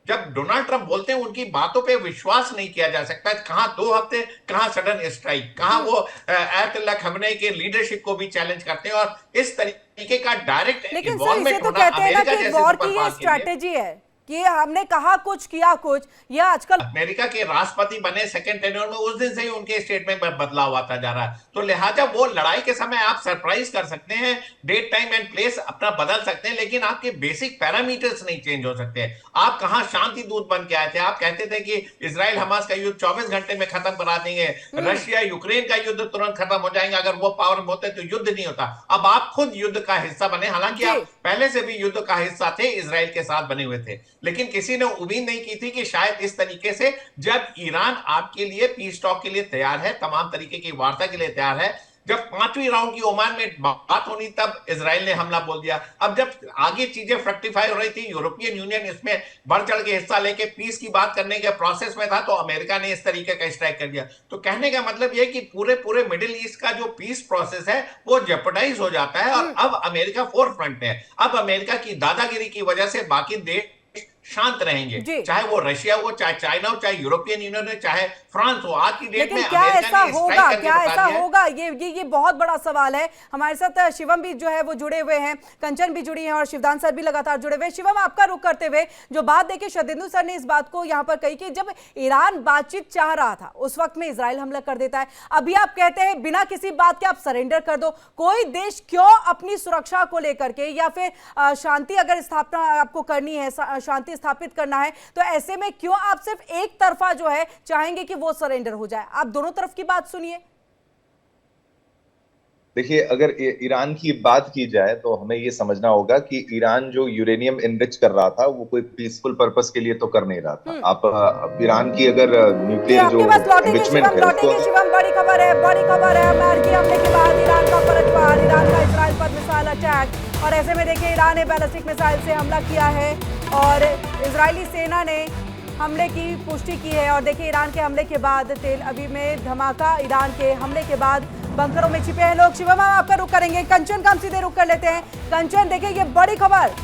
Speaker 3: जब डोनाल्ड ट्रंप बोलते हैं उनकी बातों पे विश्वास नहीं किया जा सकता। कहां 2 हफ्ते, कहां सडन स्ट्राइक, कहां वो आयतुल्लाह खमेनी के लीडरशिप को भी चैलेंज करते हैं, और इस तरीके का डायरेक्ट इन्वॉल्वमेंट
Speaker 1: तो कहते हैं ना कि वॉर की ये स्ट्रैटेजी है कि हमने कहा कुछ किया कुछ, या आजकल
Speaker 3: अमेरिका के राष्ट्रपति बने सेकंड टेन्योर में उस दिन से ही उनके स्टेटमेंट में बदलाव आता जा रहा है। तो लिहाजा वो लड़ाई के समय आप सरप्राइज कर सकते हैं, डेट टाइम एंड प्लेस अपना बदल सकते हैं, लेकिन आपके बेसिक पैरामीटर्स नहीं चेंज हो सकते। आप कहां शांति दूत बन के आए थे? आप कहते थे कि इजराइल हमास का युद्ध 24 घंटे में खत्म करा देंगे, रशिया यूक्रेन का युद्ध तुरंत खत्म हो जाएगा, अगर वो पावर में होते तो युद्ध नहीं होता। अब आप खुद युद्ध का हिस्सा बने, हालांकि आप पहले से भी युद्ध का हिस्सा थे, इजराइल के साथ बने हुए थे, लेकिन किसी ने उम्मीद नहीं की थी कि शायद इस तरीके से जब ईरान आपके लिए पीस टॉक के लिए तैयार है, तमाम तरीके की वार्ता के लिए तैयार है, जब 5वीं राउंड की ओमान में बात होनी तब इजराइल ने हमला बोल दिया। अब जब आगे चीजें फ्रक्टिफाई हो रही थी, यूरोपियन यूनियन इसमें बढ़ चढ़ के हिस्सा लेके पीस की बात करने के प्रोसेस में था, तो अमेरिका ने इस तरीके का स्ट्राइक कर दिया। तो कहने का मतलब यह कि पूरे मिडिल ईस्ट का जो पीस प्रोसेस है वो जेपरडाइज हो जाता है, और अब अमेरिका फोर फ्रंट में है। अब अमेरिका की दादागिरी की वजह से बाकी देश शांत रहेंगे, चाहे वो रशिया हो, चाहे चाइना हो, चाहे यूरोपियन यूनियन हो, चाहे फ्रांस हो। आज की डेट में
Speaker 1: क्या ऐसा होगा, क्या ऐसा होगा, ये बहुत बड़ा सवाल है। हमारे साथ शिवम भी जो है वो जुड़े हुए हैं, कंचन भी जुड़ी हैं और शिवदान सर भी लगातार जुड़े हुए। शिवम, आपका रुख करते हुए जो बात देखिए, शरदेंदु सर ने इस बात को यहाँ पर कही कि जब ईरान बातचीत चाह रहा था उस वक्त में इजराइल हमला कर देता है। अभी आप कहते हैं बिना किसी बात के आप सरेंडर कर दो। कोई देश क्यों अपनी सुरक्षा को लेकर के, या फिर शांति अगर स्थापना आपको करनी है, शांति स्थापित करना है, तो ऐसे में क्यों आप सिर्फ एक तरफा जो है चाहेंगे कि वो सरेंडर हो जाए? आप दोनों तरफ की बात सुनिए।
Speaker 6: देखिए, अगर ईरान की बात की जाए तो हमें ये समझना होगा कि ईरान जो यूरेनियम इनरिच कर रहा था वो कोई पीसफुल पर्पस के लिए तो कर नहीं रहा था। आप ईरान की अगर न्यूक्लियर जो एनरिचमेंट है,
Speaker 1: शिवम, बड़ी खबर है अमेरिकी हमले के बाद ईरान का पलटवार, ईरान का इजराइल पर मिसाइल अटैक, और ऐसे में देखिए ईरान ने बैलिस्टिक मिसाइल से हमला किया है और इजरायली सेना ने हमले की पुष्टि की है। और देखिए ईरान के हमले के बाद तेल अवीव में धमाका, ईरान के हमले के बाद बंकरों में छिपे हैं लोग। शिवम, आपका रुख करेंगे, कंचन का हम सीधे रुख कर लेते हैं। कंचन, देखिए ये बड़ी खबर।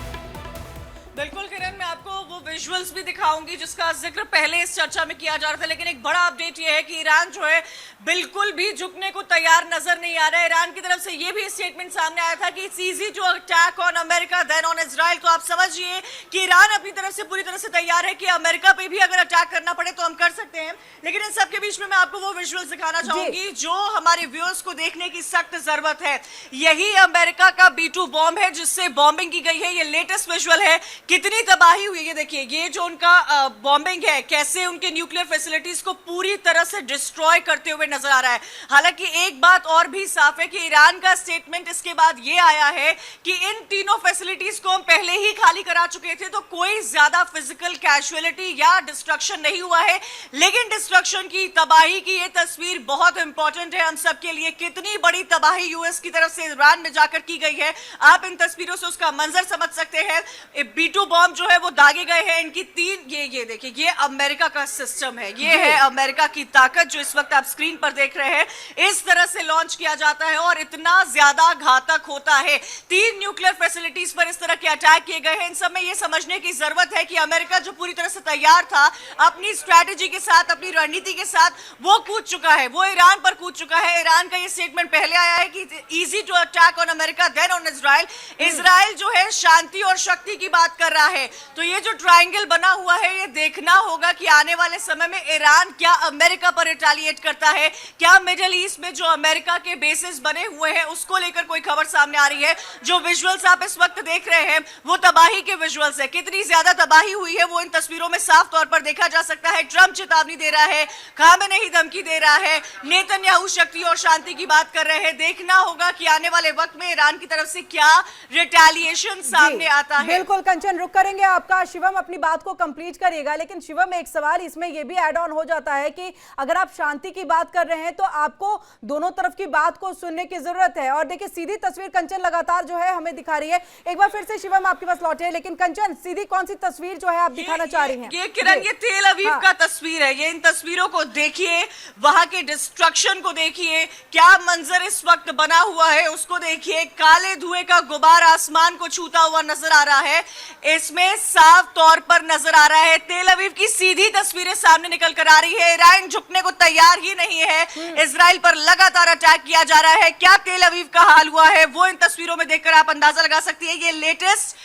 Speaker 5: बिल्कुल किरण, मैं आपको वो विजुअल्स भी दिखाऊंगी जिसका जिक्र पहले इस चर्चा में किया जा रहा था, लेकिन एक बड़ा अपडेट ये है कि ईरान जो है बिल्कुल भी झुकने को तैयार नजर नहीं आ रहा है। ईरान की तरफ से ये भी स्टेटमेंट सामने आया था कि it's easy to attack on America then on Israel. तो आप समझिए कि ईरान अपनी तरफ से पूरी तरह से तैयार है कि अमेरिका पे भी अगर अटैक करना पड़े तो हम कर सकते हैं। लेकिन इन सबके बीच में मैं आपको वो विजुअल्स दिखाना चाहूंगी जो हमारे व्यूअर्स को देखने की सख्त जरूरत है। यही अमेरिका का B2 बॉम्ब है जिससे बॉम्बिंग की गई है। ये लेटेस्ट विजुअल है कितनी तबाही हुई है। देखिए ये जो उनका बॉम्बिंग है, कैसे उनके न्यूक्लियर फैसिलिटीज को पूरी तरह से डिस्ट्रॉय करते हुए नजर आ रहा है। हालांकि एक बात और भी साफ है कि ईरान का स्टेटमेंट इसके बाद ये आया है कि इन तीनों फैसिलिटीज को हम पहले ही खाली करा चुके थे, तो कोई ज्यादा फिजिकल कैजुअलिटी या डिस्ट्रक्शन नहीं हुआ है। लेकिन डिस्ट्रक्शन की, तबाही की ये तस्वीर बहुत इंपॉर्टेंट है हम सबके लिए। कितनी बड़ी तबाही यूएस की तरफ से ईरान में जाकर की गई है, आप इन तस्वीरों से उसका मंजर समझ सकते हैं। B2 बॉम्ब जो है वो दागे गए हैं। इनकी तीन, ये देखिए, ये अमेरिका का सिस्टम है, ये है अमेरिका की ताकत जो इस वक्त आप स्क्रीन पर देख रहे हैं। इस तरह से लॉन्च किया जाता है और इतना ज्यादा घातक होता है। 3 न्यूक्लियर फैसिलिटीज पर इस तरह के अटैक किए गए हैं। इन सब में यह समझने की जरूरत है कि अमेरिका जो पूरी तरह से तैयार था अपनी स्ट्रैटेजी के साथ, अपनी रणनीति के साथ, वो कूद चुका है, वो ईरान पर कूद चुका है। ईरान का ये स्टेटमेंट पहले आया है कि easy to attack on America then on Israel. Israel जो है शांति और शक्ति की बात कर रहा है। तो ये जो ट्रायंगल बना हुआ है, ये देखना होगा कि आने वाले समय में ईरान क्या अमेरिका पर रिटेलिएट करता है, क्या मिडिल ईस्ट में जो अमेरिका के बेसिस बने हुए हैं उसको लेकर कोई खबर सामने आ रही है। जो विजुअल्स आप इस वक्त देख रहे हैं वो तबाही के विजुअल्स है। कितनी ज्यादा तबाही हुई है वो इन तस्वीरों में साफ तौर पर देखा जा सकता है। ट्रंप चेतावनी दे रहा है, खामेनेई धमकी दे रहा है, नेतन्याहू शक्ति और शांति की बात कर रहे हैं। देखना होगा कि आने वाले वक्त में ईरान की तरफ से क्या रिटेलिएशन सामने आता है।
Speaker 1: बिल्कुल कंचन, रुक करेंगे आपका। शिवम अपनी बात को कंप्लीट करिएगा, लेकिन शिवम एक सवाल इसमें यह भी ऐड ऑन हो जाता है कि अगर आप शांति की बात कर रहे हैं तो आपको दोनों तरफ की बात को सुनने की जरूरत है। और देखिए सीधी तस्वीर कंचन लगातार जो है हमें दिखा रही है। एक बार फिर से शिवम आपके पास लौटे, लेकिन कंचन सीधी कौन सी तस्वीर जो है आप दिखाना चाह रही हैं?
Speaker 5: ये किरण, ये तेल अवीव का तस्वीर है। ये इन तस्वीरों को देखिए, वहां के डिस्ट्रक्शन को देखिए, क्या मंजर इस वक्त बना हुआ है उसको देखिए। काले धुएं का गुबार आसमान को छूता हुआ नजर आ रहा है। इसमें साफ तौर पर नजर आ रहा है, तेल अवीव की सीधी तस्वीरें सामने निकल कर आ रही है। ईरान झुकने को तैयार ही नहीं है। इजराइल पर लगातार अटैक किया जा रहा है। क्या तेल अवीव का हाल हुआ है वो इन तस्वीरों में देखकर आप अंदाजा लगा सकती है। ये लेटेस्ट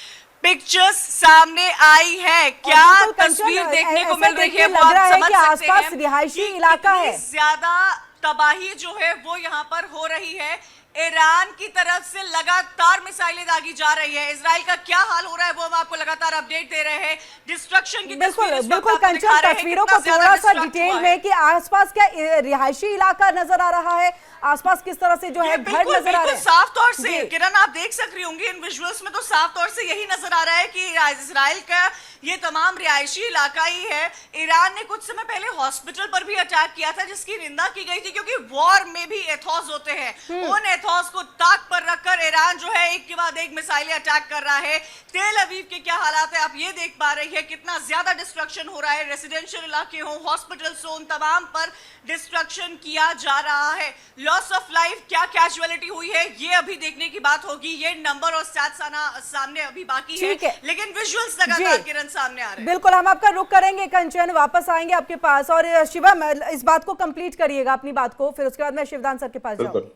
Speaker 5: पिक्चर्स सामने आई है, क्या तस्वीर देखने को मिल रही है वो आप समझ सकते हैं।
Speaker 1: रिहायशी इलाका है,
Speaker 5: ज्यादा तबाही जो है वो यहाँ पर हो रही है। ईरान की तरफ से लगातार मिसाइलें दागी जा रही है। इजराइल का क्या हाल हो रहा है वो हम आपको लगातार अपडेट दे रहे हैं। डिस्ट्रक्शन की
Speaker 1: बिल्कुल कंचन, तस्वीरों को थोड़ा सा डिटेल में कि आसपास क्या रिहायशी इलाका नजर आ रहा है, आसपास किस तरह से जो है घर नजर आ रहे हैं।
Speaker 5: साफ तौर से किरण आप देख सक रही होंगी इन विजुअल्स में, तो साफ तौर से यही नजर आ रहा है कि इजराइल का ये तमाम रिहायशी इलाका ही है। ईरान ने कुछ समय पहले हॉस्पिटल पर भी अटैक किया था जिसकी निंदा की गई थी, क्योंकि वॉर में भी एथॉस होते हैं। उन एथॉस को ताक पर रखकर ईरान जो है एक के बाद एक मिसाइलें अटैक कर रहा है। तेल अवीव के क्या हालात है आप ये देख पा रही है, कितना ज्यादा डिस्ट्रक्शन हो रहा है। रेसिडेंशियल इलाके हो, हॉस्पिटल्स हो, उन तमाम पर डिस्ट्रक्शन किया जा रहा है। लॉस ऑफ लाइफ, क्या कैजुअलिटी हुई है ये अभी देखने की बात होगी। ये नंबर और स्टैट्स आना सामने अभी बाकी है, लेकिन विजुअल्स लगातार किरण सामने आ रहे हैं।
Speaker 1: बिल्कुल, हम आपका रुख करेंगे कंचन, वापस आएंगे आपके पास। और शिवम इस बात को कंप्लीट करिएगा अपनी बात को, फिर उसके बाद मैं शिवदान सर के पास जाऊंगी।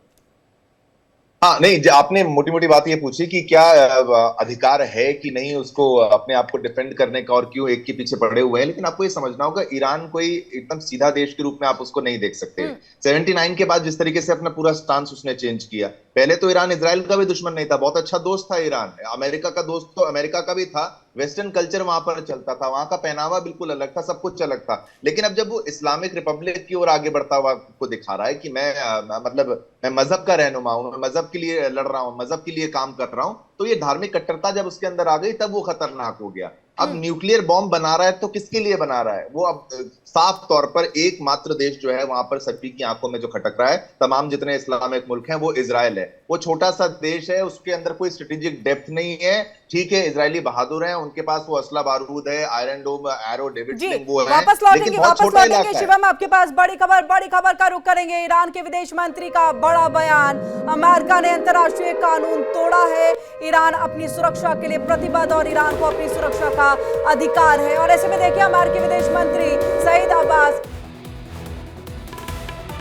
Speaker 6: हाँ नहीं, आपने मोटी मोटी बात ये पूछी कि क्या अधिकार है कि नहीं उसको अपने आप को डिफेंड करने का, और क्यों एक के पीछे पड़े हुए हैं। लेकिन आपको ये समझना होगा, ईरान कोई एकदम सीधा देश के रूप में आप उसको नहीं देख सकते। 79 के बाद जिस तरीके से अपना पूरा स्टांस उसने चेंज किया, पहले तो ईरान इजराइल का भी दुश्मन नहीं था, बहुत अच्छा दोस्त था ईरान। अमेरिका का दोस्त तो अमेरिका का भी था, वेस्टर्न कल्चर वहां पर चलता था, वहां का पहनावा बिल्कुल अलग था, सब कुछ अलग था। लेकिन अब जब वो इस्लामिक रिपब्लिक की ओर आगे बढ़ता हुआ को दिखा रहा है कि मैं मजहब का रहनुमा हूं, मैं मजहब के लिए लड़ रहा हूं, मजहब के लिए काम कर रहा हूं, तो ये धार्मिक कट्टरता जब उसके अंदर आ गई तब वो खतरनाक हो गया। अब न्यूक्लियर बॉम्ब बना रहा है तो किसके लिए बना रहा है? वो अब साफ तौर पर एकमात्र देश जो है वहां पर सभी की आंखों में जो खटक रहा है, तमाम जितने इस्लामिक मुल्क हैं, वो इजराइल है। वो छोटा सा देश है, उसके अंदर कोई स्ट्रेटेजिक डेप्थ नहीं है। ठीक है, इजरायली बहादुर हैं, उनके पास वो असला बारूद है, आयरन डोम, एरो, डेविड स्लिंग वो है।
Speaker 1: वापस लौटेंगे शिवम आपके पास। बड़ी खबर का रुख करेंगे। ईरान के विदेश मंत्री का बड़ा बयान, अमेरिका ने अंतर्राष्ट्रीय कानून तोड़ा है, ईरान अपनी सुरक्षा के लिए प्रतिबद्ध और ईरान को अपनी सुरक्षा का अधिकार है। और ऐसे में देखिए अमेरिकी विदेश मंत्री सईद अब्बास,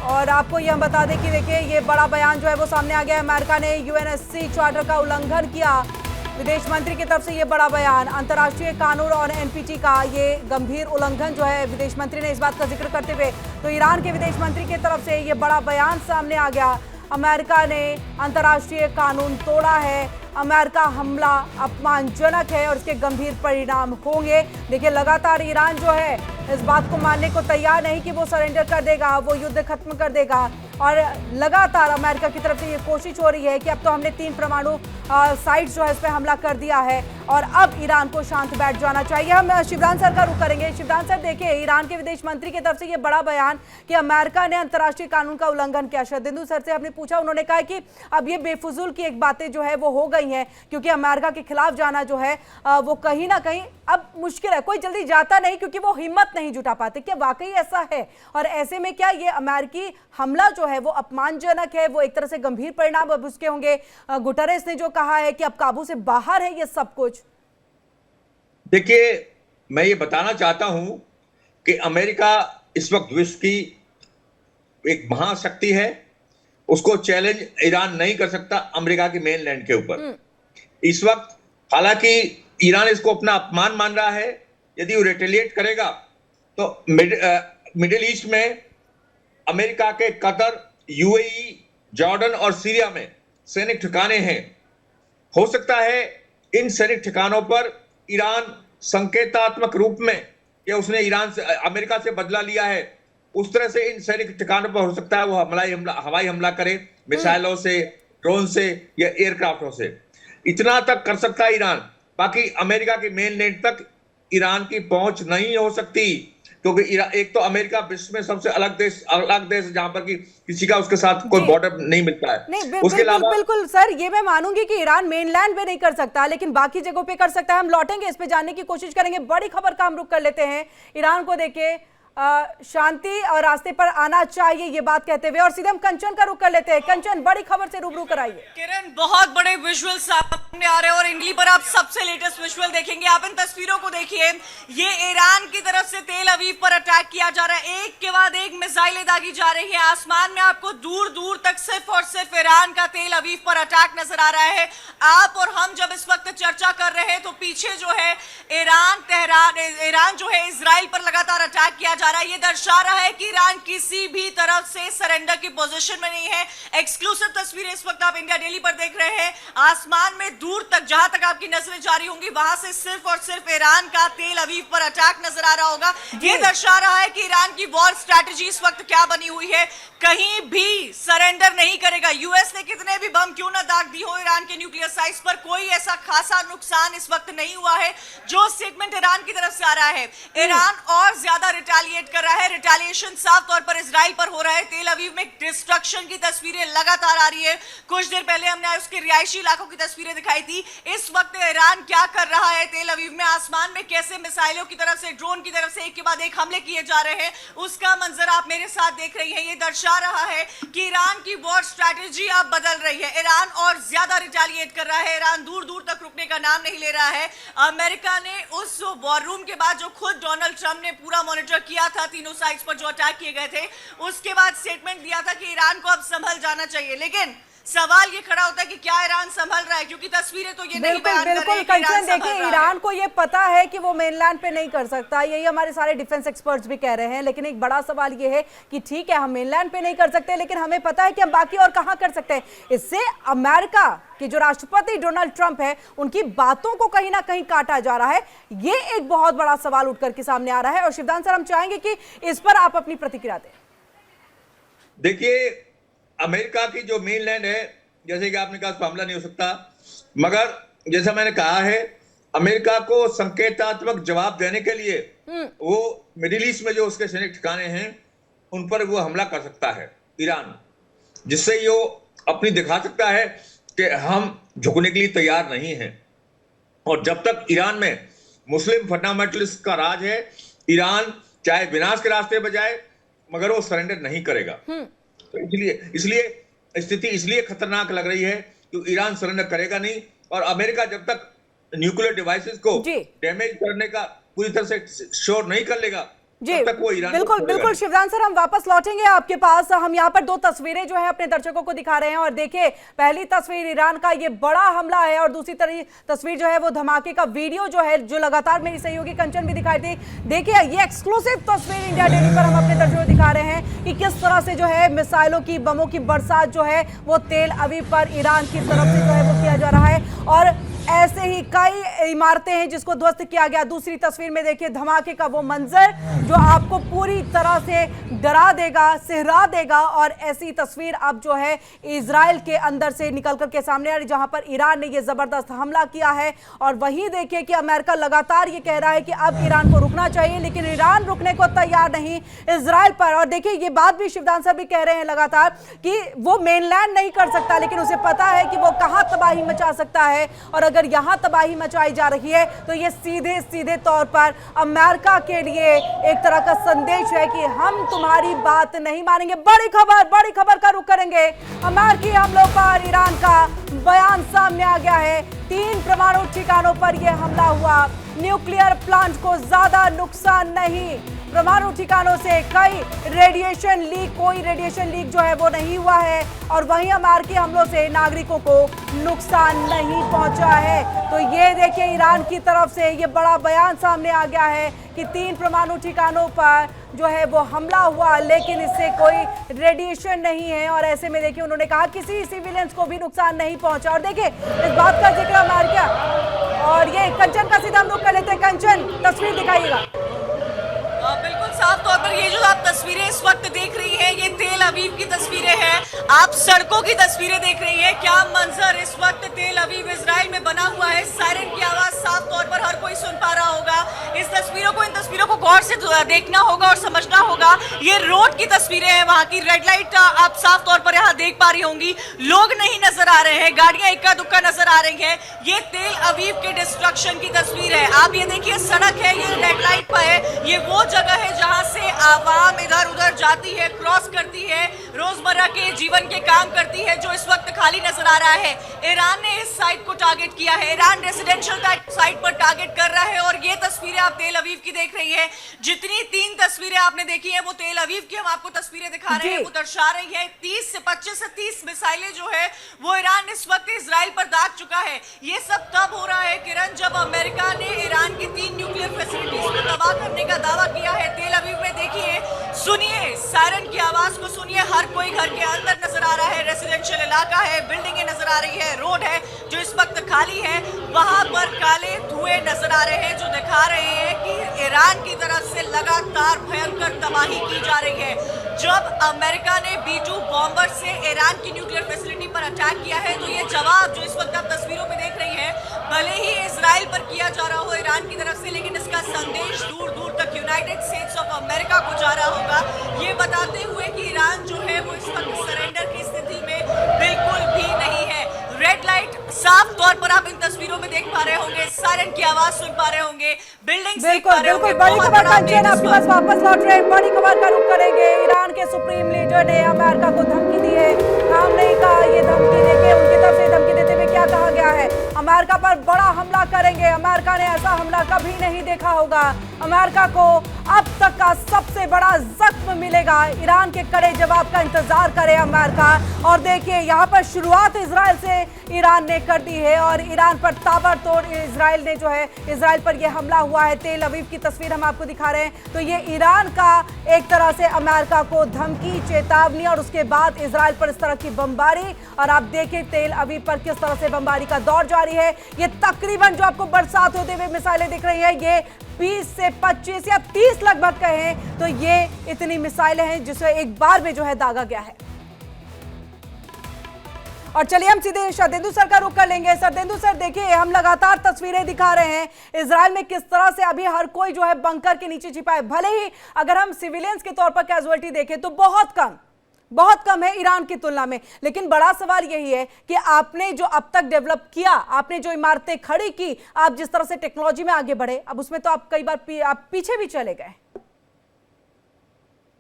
Speaker 1: और आपको यह बता दें कि देखिए ये बड़ा बयान जो है वो सामने आ गया। अमेरिका ने यूएनएससी चार्टर का उल्लंघन किया, विदेश मंत्री की तरफ से ये बड़ा बयान। अंतर्राष्ट्रीय कानून और एनपीटी का ये गंभीर उल्लंघन जो है विदेश मंत्री ने इस बात का जिक्र करते हुए, तो ईरान के विदेश मंत्री की तरफ से ये बड़ा बयान सामने आ गया। अमेरिका ने अंतर्राष्ट्रीय कानून तोड़ा है, अमेरिका हमला अपमानजनक है और इसके गंभीर परिणाम होंगे। देखिए लगातार ईरान जो है इस बात को मानने को तैयार नहीं कि वो सरेंडर कर देगा, वो युद्ध खत्म कर देगा और लगातार अमेरिका की तरफ से ये कोशिश हो रही है कि अब तो हमने 3 परमाणु साइट्स जो है इस पर हमला कर दिया है और अब ईरान को शांत बैठ जाना चाहिए। हम शिवरान सर का रुख करेंगे। शिवरान सर देखिए, ईरान के विदेश मंत्री की तरफ से ये बड़ा बयान कि अमेरिका ने अंतर्राष्ट्रीय कानून का उल्लंघन किया। शरदेंदु सर से हमने पूछा, उन्होंने कहा कि अब ये बेफजूल की एक बातें जो है वो हो गई हैं क्योंकि अमेरिका के खिलाफ जाना जो है वो कहीं ना कहीं अब मुश्किल है, कोई जल्दी जाता नहीं क्योंकि वो हिम्मत नहीं जुटा पाते। क्या वाकई ऐसा है? और ऐसे में क्या ये अमेरिकी हमला जो है वो अपमानजनक है, वो एक तरह से गंभीर परिणाम अब उसके होंगे? गुटरेस ने जो कहा है कि अब काबू से बाहर है ये सब कुछ।
Speaker 4: देखिए, मैं ये बताना चाहता हूं कि अमेरिका इस वक्त विश्व की एक महाशक्ति है, उसको चैलेंज ईरान नहीं कर सकता अमेरिका की मेनलैंड के ऊपर इस वक्त। हालांकि ईरान इसको अपना अपमान मान रहा है, यदि वो रिटेलिएट करेगा तो मिडिल ईस्ट में अमेरिका के कतर, यूएई, जॉर्डन और सीरिया में सैनिक ठिकाने हैं। हो सकता है इन सैनिक ठिकानों पर ईरान संकेतात्मक रूप में कि उसने ईरान से, अमेरिका से बदला लिया है, उस तरह से इन सैनिक ठिकानों पर हो सकता है वो हवाई हमला करे, मिसाइलों से, ड्रोन से या एयरक्राफ्टों से। इतना तक कर सकता है ईरान। बाकी अमेरिका की मेनलैंड तक ईरान की पहुंच नहीं हो सकती क्योंकि एक तो अमेरिका विश्व में सबसे अलग देश जहां पर कि किसी का उसके साथ कोई बॉर्डर नहीं मिलता है।
Speaker 1: नहीं,
Speaker 4: उसके अलावा
Speaker 1: बिल्कुल सर, ये मैं मानूंगी कि ईरान मेनलैंड पे नहीं कर सकता लेकिन बाकी जगहों पे कर सकता है। हम लौटेंगे, इस पे जानने की कोशिश करेंगे। बड़ी खबर का हम रुख कर लेते हैं। ईरान को देखे शांति और रास्ते पर आना चाहिए ये बात कहते हुए और सीधे हम कंचन का रुख कर लेते हैं। कंचन, बड़ी खबर से रूबरू कराइए।
Speaker 5: किरण, बहुत बड़े विजुअल सामने आ रहे हैं और इंगली पर आप सबसे लेटेस्ट विजुअल देखेंगे। आप इन तस्वीरों को देखिए, ये ईरान की तरफ से तेल अवीव पर अटैक किया जा रहा है। एक के बाद एक मिसाइलें दागी जा रही है। आसमान में आपको दूर दूर तक सिर्फ और सिर्फ ईरान का तेल अवीव पर अटैक नजर आ रहा है। आप और हम जब इस वक्त चर्चा कर रहे हैं तो पीछे जो है ईरान जो है इजराइल पर लगातार अटैक किया जा रहा है। ये दर्शा रहा है कि ईरान किसी भी तरफ से सरेंडर की पोजीशन में नहीं है। एक्सक्लूसिव तस्वीरें इस वक्त आप इंडिया डेली पर देख रहे हैं। आसमान में दूर तक, जहां तक आपकी नजरें जारी होंगी, वहां से सिर्फ और सिर्फ ईरान का तेल अवीव पर अटैक नजर आ रहा होगा। ये दर्शा रहा है कि ईरान की वॉर स्ट्रैटेजी इस वक्त क्या बनी हुई है। कहीं भी सरेंडर नहीं करेगा। यूएस ने कितने भी बम क्यों ना दाग दी हो ईरान के न्यूक्लियर साइट्स पर, कोई ऐसा खासा नुकसान इस वक्त नहीं हुआ है। जो स्टेटमेंट ईरान की तरफ से आ रहा है, ईरान और ज्यादा रिटेलिएट कर रहा है। रिटेलिएशन साफ तौर पर इजराइल पर हो रहा है। तेल अवीव में डिस्ट्रक्शन की तस्वीरें लगातार आ रही है। कुछ देर पहले हमने उसके रिहायशी इलाकों की तस्वीरें दिखाई थी। इस वक्त ईरान क्या कर रहा है तेल अवीव में, आसमान में कैसे मिसाइलों की तरफ से, ड्रोन की तरफ से एक के बाद एक हमले किए जा रहे हैं, उसका मंजर आप मेरे साथ देख रही हैं। ये दर्शा रहा है कि ईरान की वॉर स्ट्रैटेजी अब बदल रही है। ईरान और ज्यादा रिटेलिएट कर रहा है। ईरान दूर दूर तक रुकने का नाम नहीं ले रहा है। अमेरिका ने उस वॉर रूम के बाद जो खुद डोनाल्ड ट्रंप ने पूरा मॉनिटर किया था, तीनों साइट्स पर जो अटैक किए गए थे, उसके बाद स्टेटमेंट दिया था कि ईरान को अब संभल जाना चाहिए। लेकिन सवाल ये खड़ा होता है कि क्या ईरान संभल रहा है, क्योंकि तस्वीरें तो ये नहीं बयान कर रही हैं कि ईरान संभल रहा है।
Speaker 1: ईरान को ये पता है कि वो मेनलैंड पे नहीं कर सकता, यही हमारे सारे डिफेंस एक्सपर्ट्स भी कह रहे हैं। लेकिन एक बड़ा सवाल ये है कि ठीक है हम मेनलैंड पे नहीं कर सकते, लेकिन हमें पता है कि हम बाकी और कहां कर सकते हैं। इससे अमेरिका के जो राष्ट्रपति डोनाल्ड ट्रंप है, उनकी बातों को कहीं ना कहीं काटा जा रहा है। ये एक बहुत बड़ा सवाल उठकर के सामने आ रहा है और शिवदान सर, हम चाहेंगे कि इस पर आप अपनी प्रतिक्रिया दें।
Speaker 4: देखिए, अमेरिका की जो मेनलैंड है, जैसे कि आपने कहा मामला नहीं हो सकता, मगर जैसा मैंने कहा है, अमेरिका को संकेतात्मक जवाब देने के लिए वो मिडिल ईस्ट में जो उसके सैनिक ठिकाने हैं उन पर वो हमला कर सकता है ईरान, जिससे ये अपनी दिखा सकता है कि हम झुकने के लिए तैयार नहीं हैं। और जब तक ईरान में मुस्लिम फंडामेंटलिस्ट का राज है, ईरान चाहे विनाश के रास्ते पर जाए मगर वो सरेंडर नहीं करेगा। तो इसलिए स्थिति इसलिए खतरनाक लग रही है कि ईरान सरेंडर करेगा नहीं, और अमेरिका जब तक न्यूक्लियर डिवाइसेस को डैमेज करने का पूरी तरह से श्योर नहीं कर लेगा,
Speaker 1: जी
Speaker 4: तब तक वो ईरान को
Speaker 1: बिल्कुल
Speaker 4: छोड़ेगा
Speaker 1: बिल्कुल
Speaker 4: नहीं।
Speaker 1: शिवदान सर, हम वापस लौटेंगे आपके पास। हम यहाँ पर दो तस्वीरें जो है अपने दर्शकों को दिखा रहे हैं, और देखिए पहली तस्वीर ईरान का ये बड़ा हमला है, और दूसरी तस्वीर जो है वो धमाके का वीडियो जो है, जो लगातार मेरी सहयोगी कंचन भी दिखाई थी। देखिए ये एक्सक्लूसिव तस्वीर इंडिया डेली पर हम अपने दर्शकों को दिखा रहे हैं कि किस तरह से जो है मिसाइलों की, बमों की बरसात जो है वो तेल अवीव पर ईरान की तरफ से जो है वो किया जा रहा है, और ऐसे ही कई इमारतें हैं जिसको ध्वस्त किया गया। दूसरी तस्वीर में देखिए धमाके का वो मंजर जो आपको पूरी तरह से डरा देगा, सिहरा देगा, और ऐसी तस्वीर अब जो है इजराइल के अंदर से निकल कर के सामने आ रही, जहां पर ईरान ने ये जबरदस्त हमला किया है। और वहीं देखिए कि अमेरिका लगातार ये कह रहा है कि अब ईरान को रुकना चाहिए, लेकिन ईरान रुकने को तैयार नहीं इजराइल पर। और देखिए ये बात भी शिवदान सर भी कह रहे हैं लगातार कि वो मेनलैंड नहीं कर सकता, लेकिन उसे पता है कि वो कहां तबाही मचा सकता है, और अगर यहां तबाही मचाई जा रही है तो ये सीधे सीधे तौर पर अमेरिका के लिए एक तरह का संदेश है कि हम तुम्हारी बात नहीं मानेंगे। बड़ी खबर का रुख करेंगे। अमेरिकी हमलों पर ईरान का बयान सामने आ गया है। 3 परमाणु ठिकानों पर यह हमला हुआ। न्यूक्लियर प्लांट को ज्यादा नुकसान नहीं, परमाणु ठिकानों से कोई रेडिएशन लीक जो है वो नहीं हुआ है, और वहीं अमेरिकी हमलों से नागरिकों को नुकसान नहीं पहुंचा है। तो ये देखिए ईरान की तरफ से ये बड़ा बयान सामने आ गया है कि 3 परमाणु ठिकानों पर जो है वो हमला हुआ, लेकिन इससे कोई रेडिएशन नहीं है, और ऐसे में देखिए उन्होंने कहा किसी सिविलियंस को भी नुकसान नहीं पहुंचा। और देखिए इस बात का जिक्र अमेरिका, और ये कंचन का सीधा हम लोग कर लेते हैं। कंचन तस्वीर दिखाइएगा।
Speaker 5: बिल्कुल साफ तौर पर ये जो आप तस्वीरें इस वक्त देख रही हैं, ये तेल अवीव की तस्वीरें हैं। आप सड़कों की तस्वीरें देख रही हैं। क्या मंजर इस वक्त तेल अवीव इजराइल में बना हुआ है। सायरन की आवाज साफ तौर पर हर कोई सुन पा रहा होगा। इन तस्वीरों को गौर से देखना होगा और समझना होगा। ये रोड की तस्वीरें हैं, वहां की रेड लाइट आप साफ तौर पर यहाँ देख पा रही होंगी। लोग नहीं नजर आ रहे हैं, गाड़ियां इक्का दुक्का नजर आ रही हैं। ये तेल अवीव के डिस्ट्रक्शन की तस्वीर है। आप ये देखिए सड़क है, ये रेड लाइट पर है, ये वो जगह है जहां से आवाम इधर उधर जाती है, क्रॉस करती है, रोजमर्रा के जीवन के काम करती है, जो इस वक्त खाली नजर आ रहा है। ईरान ने इस साइट को टारगेट किया है, ईरान रेसिडेंशियल साइट पर टारगेट कर रहा है। और ये तस्वीरें आप तेल अवीव की देख रही है। जितनी 3 तस्वीरें आपने देखी है वो तेल अवीव की हम आपको तस्वीरें दिखा रहे हैं, वो दर्शा रही है 25 से 30 मिसाइलें जो है वो ईरान इस वक्त इजराइल पर दाग चुका है। ये सब तब हो रहा है किरण, जब अमेरिका ने ईरान की 3 न्यूक्लियर फैसिलिटीज को तबाह करने का दावा किया है। तेल अवीव में देखिए, सुनिए सायरन की आवाज को सुनिए। हर कोई घर के अंदर नजर आ रहा है, रेसिडेंशियल इलाका है, बिल्डिंगें नजर आ रही है, रोड है जो इस वक्त खाली है। वहां पर काले धुएं नजर आ रहे हैं जो दिखा रहे हैं कि ईरान की तरफ से लगातार भयंकर तबाही की जा रही है। जब अमेरिका ने B-2 बॉम्बर से ईरान की न्यूक्लियर फैसिलिटी पर अटैक किया है, तो ये जवाब जो इस वक्त आप तस्वीरों में देख रही हैं, भले ही इजराइल पर किया जा रहा हो ईरान की तरफ से, लेकिन इसका संदेश दूर दूर तक यूनाइटेड स्टेट्स ऑफ अमेरिका को जा रहा होगा, ये बताते हुए कि ईरान जो है वो इस वक्त सरेंडर की स्थिति में बिल्कुल भी नहीं है। रेड लाइट साफ तौर पर आप इन तस्वीरों में देख पा रहे होंगे, सायरन की आवाज सुन पा रहे होंगे, बिल्डिंग्स देख पा रहे होंगे।
Speaker 1: बड़ी खबर कंचन आपके पास वापस लौट रहे हैं। बड़ी खबर का रुख करेंगे। ईरान के सुप्रीम लीडर ने अमेरिका को धमकी दी है। काम नहीं कहा, ये धमकी देके उनकी तरफ से धमकी देते हुए क्या कहा गया है, अमेरिका पर बड़ा हमला करेंगे। अमेरिका ने ऐसा हमला कभी नहीं देखा होगा। अमेरिका को अब तक का सबसे बड़ा जख्म मिलेगा। ईरान के कड़े जवाब का इंतजार करे अमेरिका। और देखिए यहाँ पर शुरुआत इजराइल से ईरान ने कर दी है, और ईरान पर ताबड़तोड़ इजराइल ने जो है, इजराइल पर यह हमला हुआ है। तेल अवीव की तस्वीर हम आपको दिखा रहे हैं। तो ये ईरान का एक तरह से अमेरिका को धमकी, चेतावनी, और उसके बाद इजराइल पर इस तरह की बमबारी। और आप देखिए तेल अवीव पर किस तरह से बमबारी का दौर जारी है। ये तकरीबन जो आपको बरसात होते हुए मिसाइलें दिख रही है, ये 20 से 25 या 30 लगभग कहें तो ये इतनी मिसाइलें हैं जिसे एक बार में जो है दागा गया है। और चलिए हम सीधे शरदेंदु सर का रुख कर लेंगे। शरदेंदु सर देखिए, हम लगातार तस्वीरें दिखा रहे हैं इजराइल में किस तरह से अभी हर कोई जो है बंकर के नीचे छिपा है। भले ही अगर हम सिविलियंस के तौर पर कैजुअलिटी देखें तो बहुत कम है ईरान की तुलना में, लेकिन बड़ा सवाल यही है कि आपने जो अब तक डेवलप किया, आपने जो इमारतें खड़ी की, आप जिस तरह से टेक्नोलॉजी में आगे बढ़े, अब उसमें तो आप कई बार आप पीछे भी चले गए।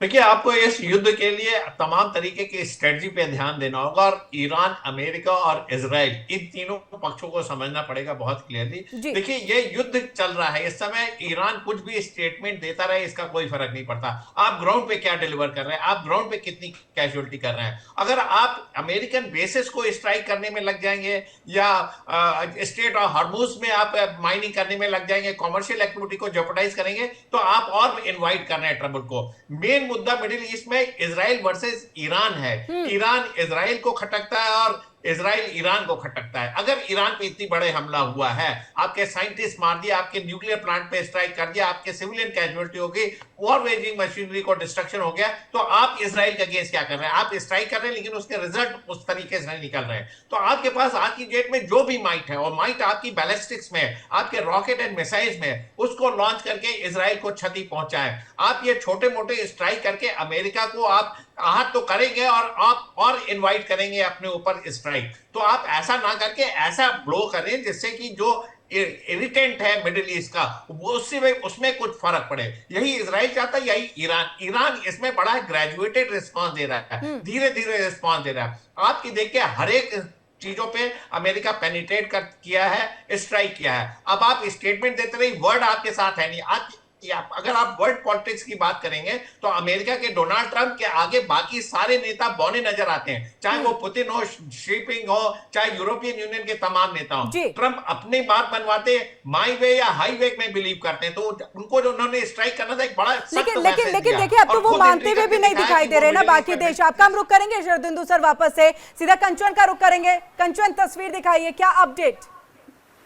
Speaker 3: देखिए, आपको इस युद्ध के लिए तमाम तरीके की स्ट्रेटजी पे ध्यान देना होगा और ईरान, अमेरिका और इजराइल इन तीनों पक्षों को समझना पड़ेगा बहुत क्लियरली।
Speaker 1: जी।
Speaker 3: देखिए, ये युद्ध चल रहा है इस समय, ईरान कुछ भी स्टेटमेंट देता रहे इसका कोई फर्क नहीं पड़ता। आप ग्राउंड पे क्या डिलीवर कर रहे हैं, आप ग्राउंड पे कितनी कैजुअलिटी कर रहे हैं। अगर आप अमेरिकन बेसिस को स्ट्राइक करने में लग जाएंगे या स्टेट ऑफ हॉर्मुज में आप माइनिंग करने में लग जाएंगे, कॉमर्शियल एक्टिविटी को जेपरडाइज करेंगे, तो आप और इनवाइट कर रहे हैं ट्रबल को। मेन मुद्दा मिडिल ईस्ट में इजराइल वर्सेस ईरान है। ईरान इजराइल को खटकता है और इजराइल ईरान को खटकता है। अगर ईरान पे इतनी बड़े हमला हुआ है, आपके साइंटिस्ट मार दिया, आपके न्यूक्लियर प्लांट पे स्ट्राइक कर दिया, आपके सिविलियन कैजुअलिटी हो गई, वॉर वेजिंग मशीनरी को डिस्ट्रक्शन हो गया, तो आप इजराइल के अगेंस्ट क्या कर रहे हैं? आप स्ट्राइक कर रहे हैं लेकिन उसके रिजल्ट उस तरीके से नहीं निकल रहे हैं। तो आपके पास आज की डेट में जो भी माइट है, और माइट आपकी बैलिस्टिक्स में, आपके रॉकेट एंड मिसाइल्स में, उसको लॉन्च करके इजराइल को क्षति पहुंचाएं। आप ये छोटे मोटे स्ट्राइक करके अमेरिका को आप आहत तो करेंगे और आप और इनवाइट करेंगे अपने ऊपर स्ट्राइक। तो आप ऐसा ना करके ऐसा ब्लो करें जिससे कि जो इरिटेंट है मिडिल ईस्ट का, वो उसमें कुछ फर्क पड़े। यही इजराइल चाहता है, यही ईरान इसमें बड़ा ग्रेजुएटेड रिस्पांस दे रहा है, धीरे धीरे रिस्पांस दे रहा है। आपकी देखिए हर एक चीजों पे अमेरिका पेनिट्रेट किया है, स्ट्राइक किया है। अब आप स्टेटमेंट देते रहे, वर्ड आपके साथ है नहीं। अगर आप वर्ल्ड पॉलिटिक्स की बात करेंगे तो अमेरिका के डोनाल्ड ट्रंप के आगे बाकी सारे नेता बौने नजर आते हैं, चाहे वो पुतिन हो, शी जिनपिंग हो, चाहे यूरोपियन यूनियन के तमाम नेता हो। ट्रंप अपनी बात बनवाते माई वे या हाई वे में बिलीव करते हैं, तो उनको जो उन्होंने स्ट्राइक करना था एक बड़ा
Speaker 1: लेकिन देखिए अब तो वो मानते हुए भी नहीं दिखाई दे रहे ना बाकी देश। आपका हम रुख करेंगे शरदिंदु सर, वापस से सीधा कंचन का रुख करेंगे। कंचन, तस्वीर दिखाइए, क्या अपडेट?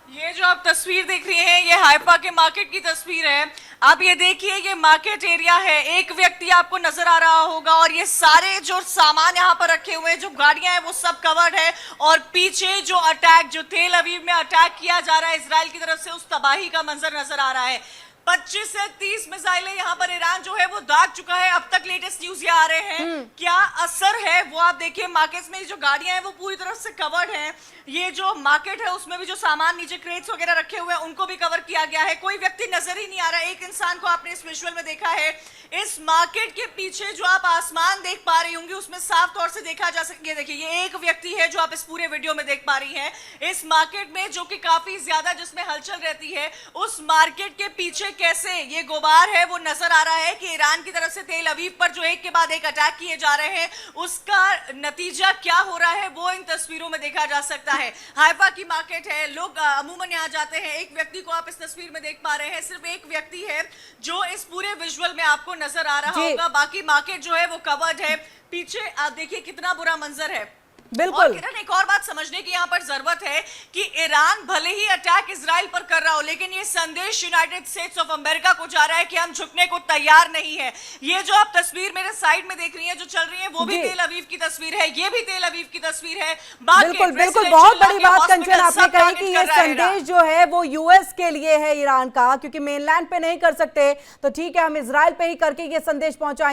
Speaker 5: ये जो आप तस्वीर देख रहे हैं ये हाइफा के मार्केट की तस्वीर है। आप ये देखिए, ये मार्केट एरिया है, एक व्यक्ति आपको नजर आ रहा होगा और ये सारे जो सामान यहाँ पर रखे हुए हैं, जो गाड़ियां हैं वो सब कवर्ड है। और पीछे जो अटैक, जो तेल अवीव में अटैक किया जा रहा है इजराइल की तरफ से, उस तबाही का मंजर नजर आ रहा है। 25 से 30 मिसाइलें यहाँ पर ईरान जो है वो दाग चुका है। अब तक लेटेस्ट न्यूज ये आ रहे हैं, क्या असर है वो आप देखिए। मार्केट्स में जो गाड़ियां हैं वो पूरी तरफ से कवर्ड हैं। ये जो मार्केट है उसमें भी जो सामान नीचे क्रेट्स वगैरह रखे हुए हैं उनको भी कवर किया गया है। कोई व्यक्ति नजर ही नहीं आ रहा है। एक इंसान को आपने इस विजुअल में देखा है। इस मार्केट के पीछे जो आप आसमान देख पा रही होंगी उसमें साफ तौर से देखा जा सकता है। देखिए, ये एक व्यक्ति है जो आप इस पूरे वीडियो में देख पा रही हैं। इस मार्केट में जो कि काफी ज्यादा जिसमें हलचल रहती है, उस मार्केट के पीछे कैसे ये गुबार है वो नजर आ रहा है कि ईरान की तरफ से तेल अवीव पर जो एक के बाद एक अटैक किए जा रहे हैं, उसका नतीजा क्या हो रहा है वो इन तस्वीरों में देखा जा सकता है। हाइफा की मार्केट है, लोग अमूमन यहाँ जाते हैं। एक व्यक्ति को आप इस तस्वीर में देख पा रहे हैं, सिर्फ एक व्यक्ति है जो इस पूरे विजुअल में आपको नजर आ रहा होगा। बाकी मार्केट जो है वो कवर्ड है। पीछे आप देखिए कितना बुरा मंजर है।
Speaker 1: बिल्कुल।
Speaker 5: और किरण, एक और बात समझने की यहाँ पर जरूरत है कि ईरान भले ही अटैक इजराइल पर कर रहा हो, लेकिन ये संदेश यूनाइटेड स्टेट्स ऑफ अमेरिका को जा रहा है कि हम झुकने को तैयार नहीं है। ये जो आप तस्वीर मेरे साइड में देख रही हैं, जो चल रही है, वो भी तेल अवीव की तस्वीर है, ये भी तेल अवीव की तस्वीर है।
Speaker 1: बिल्कुल बिल्कुल, बहुत बड़ी बात कंचन आपने कही कि ये संदेश जो है वो यूएस के लिए है ईरान का, क्योंकि मेनलैंड पे नहीं कर सकते, तो ठीक है हम इजराइल पे ही करके ये संदेश पहुंचाएंगे।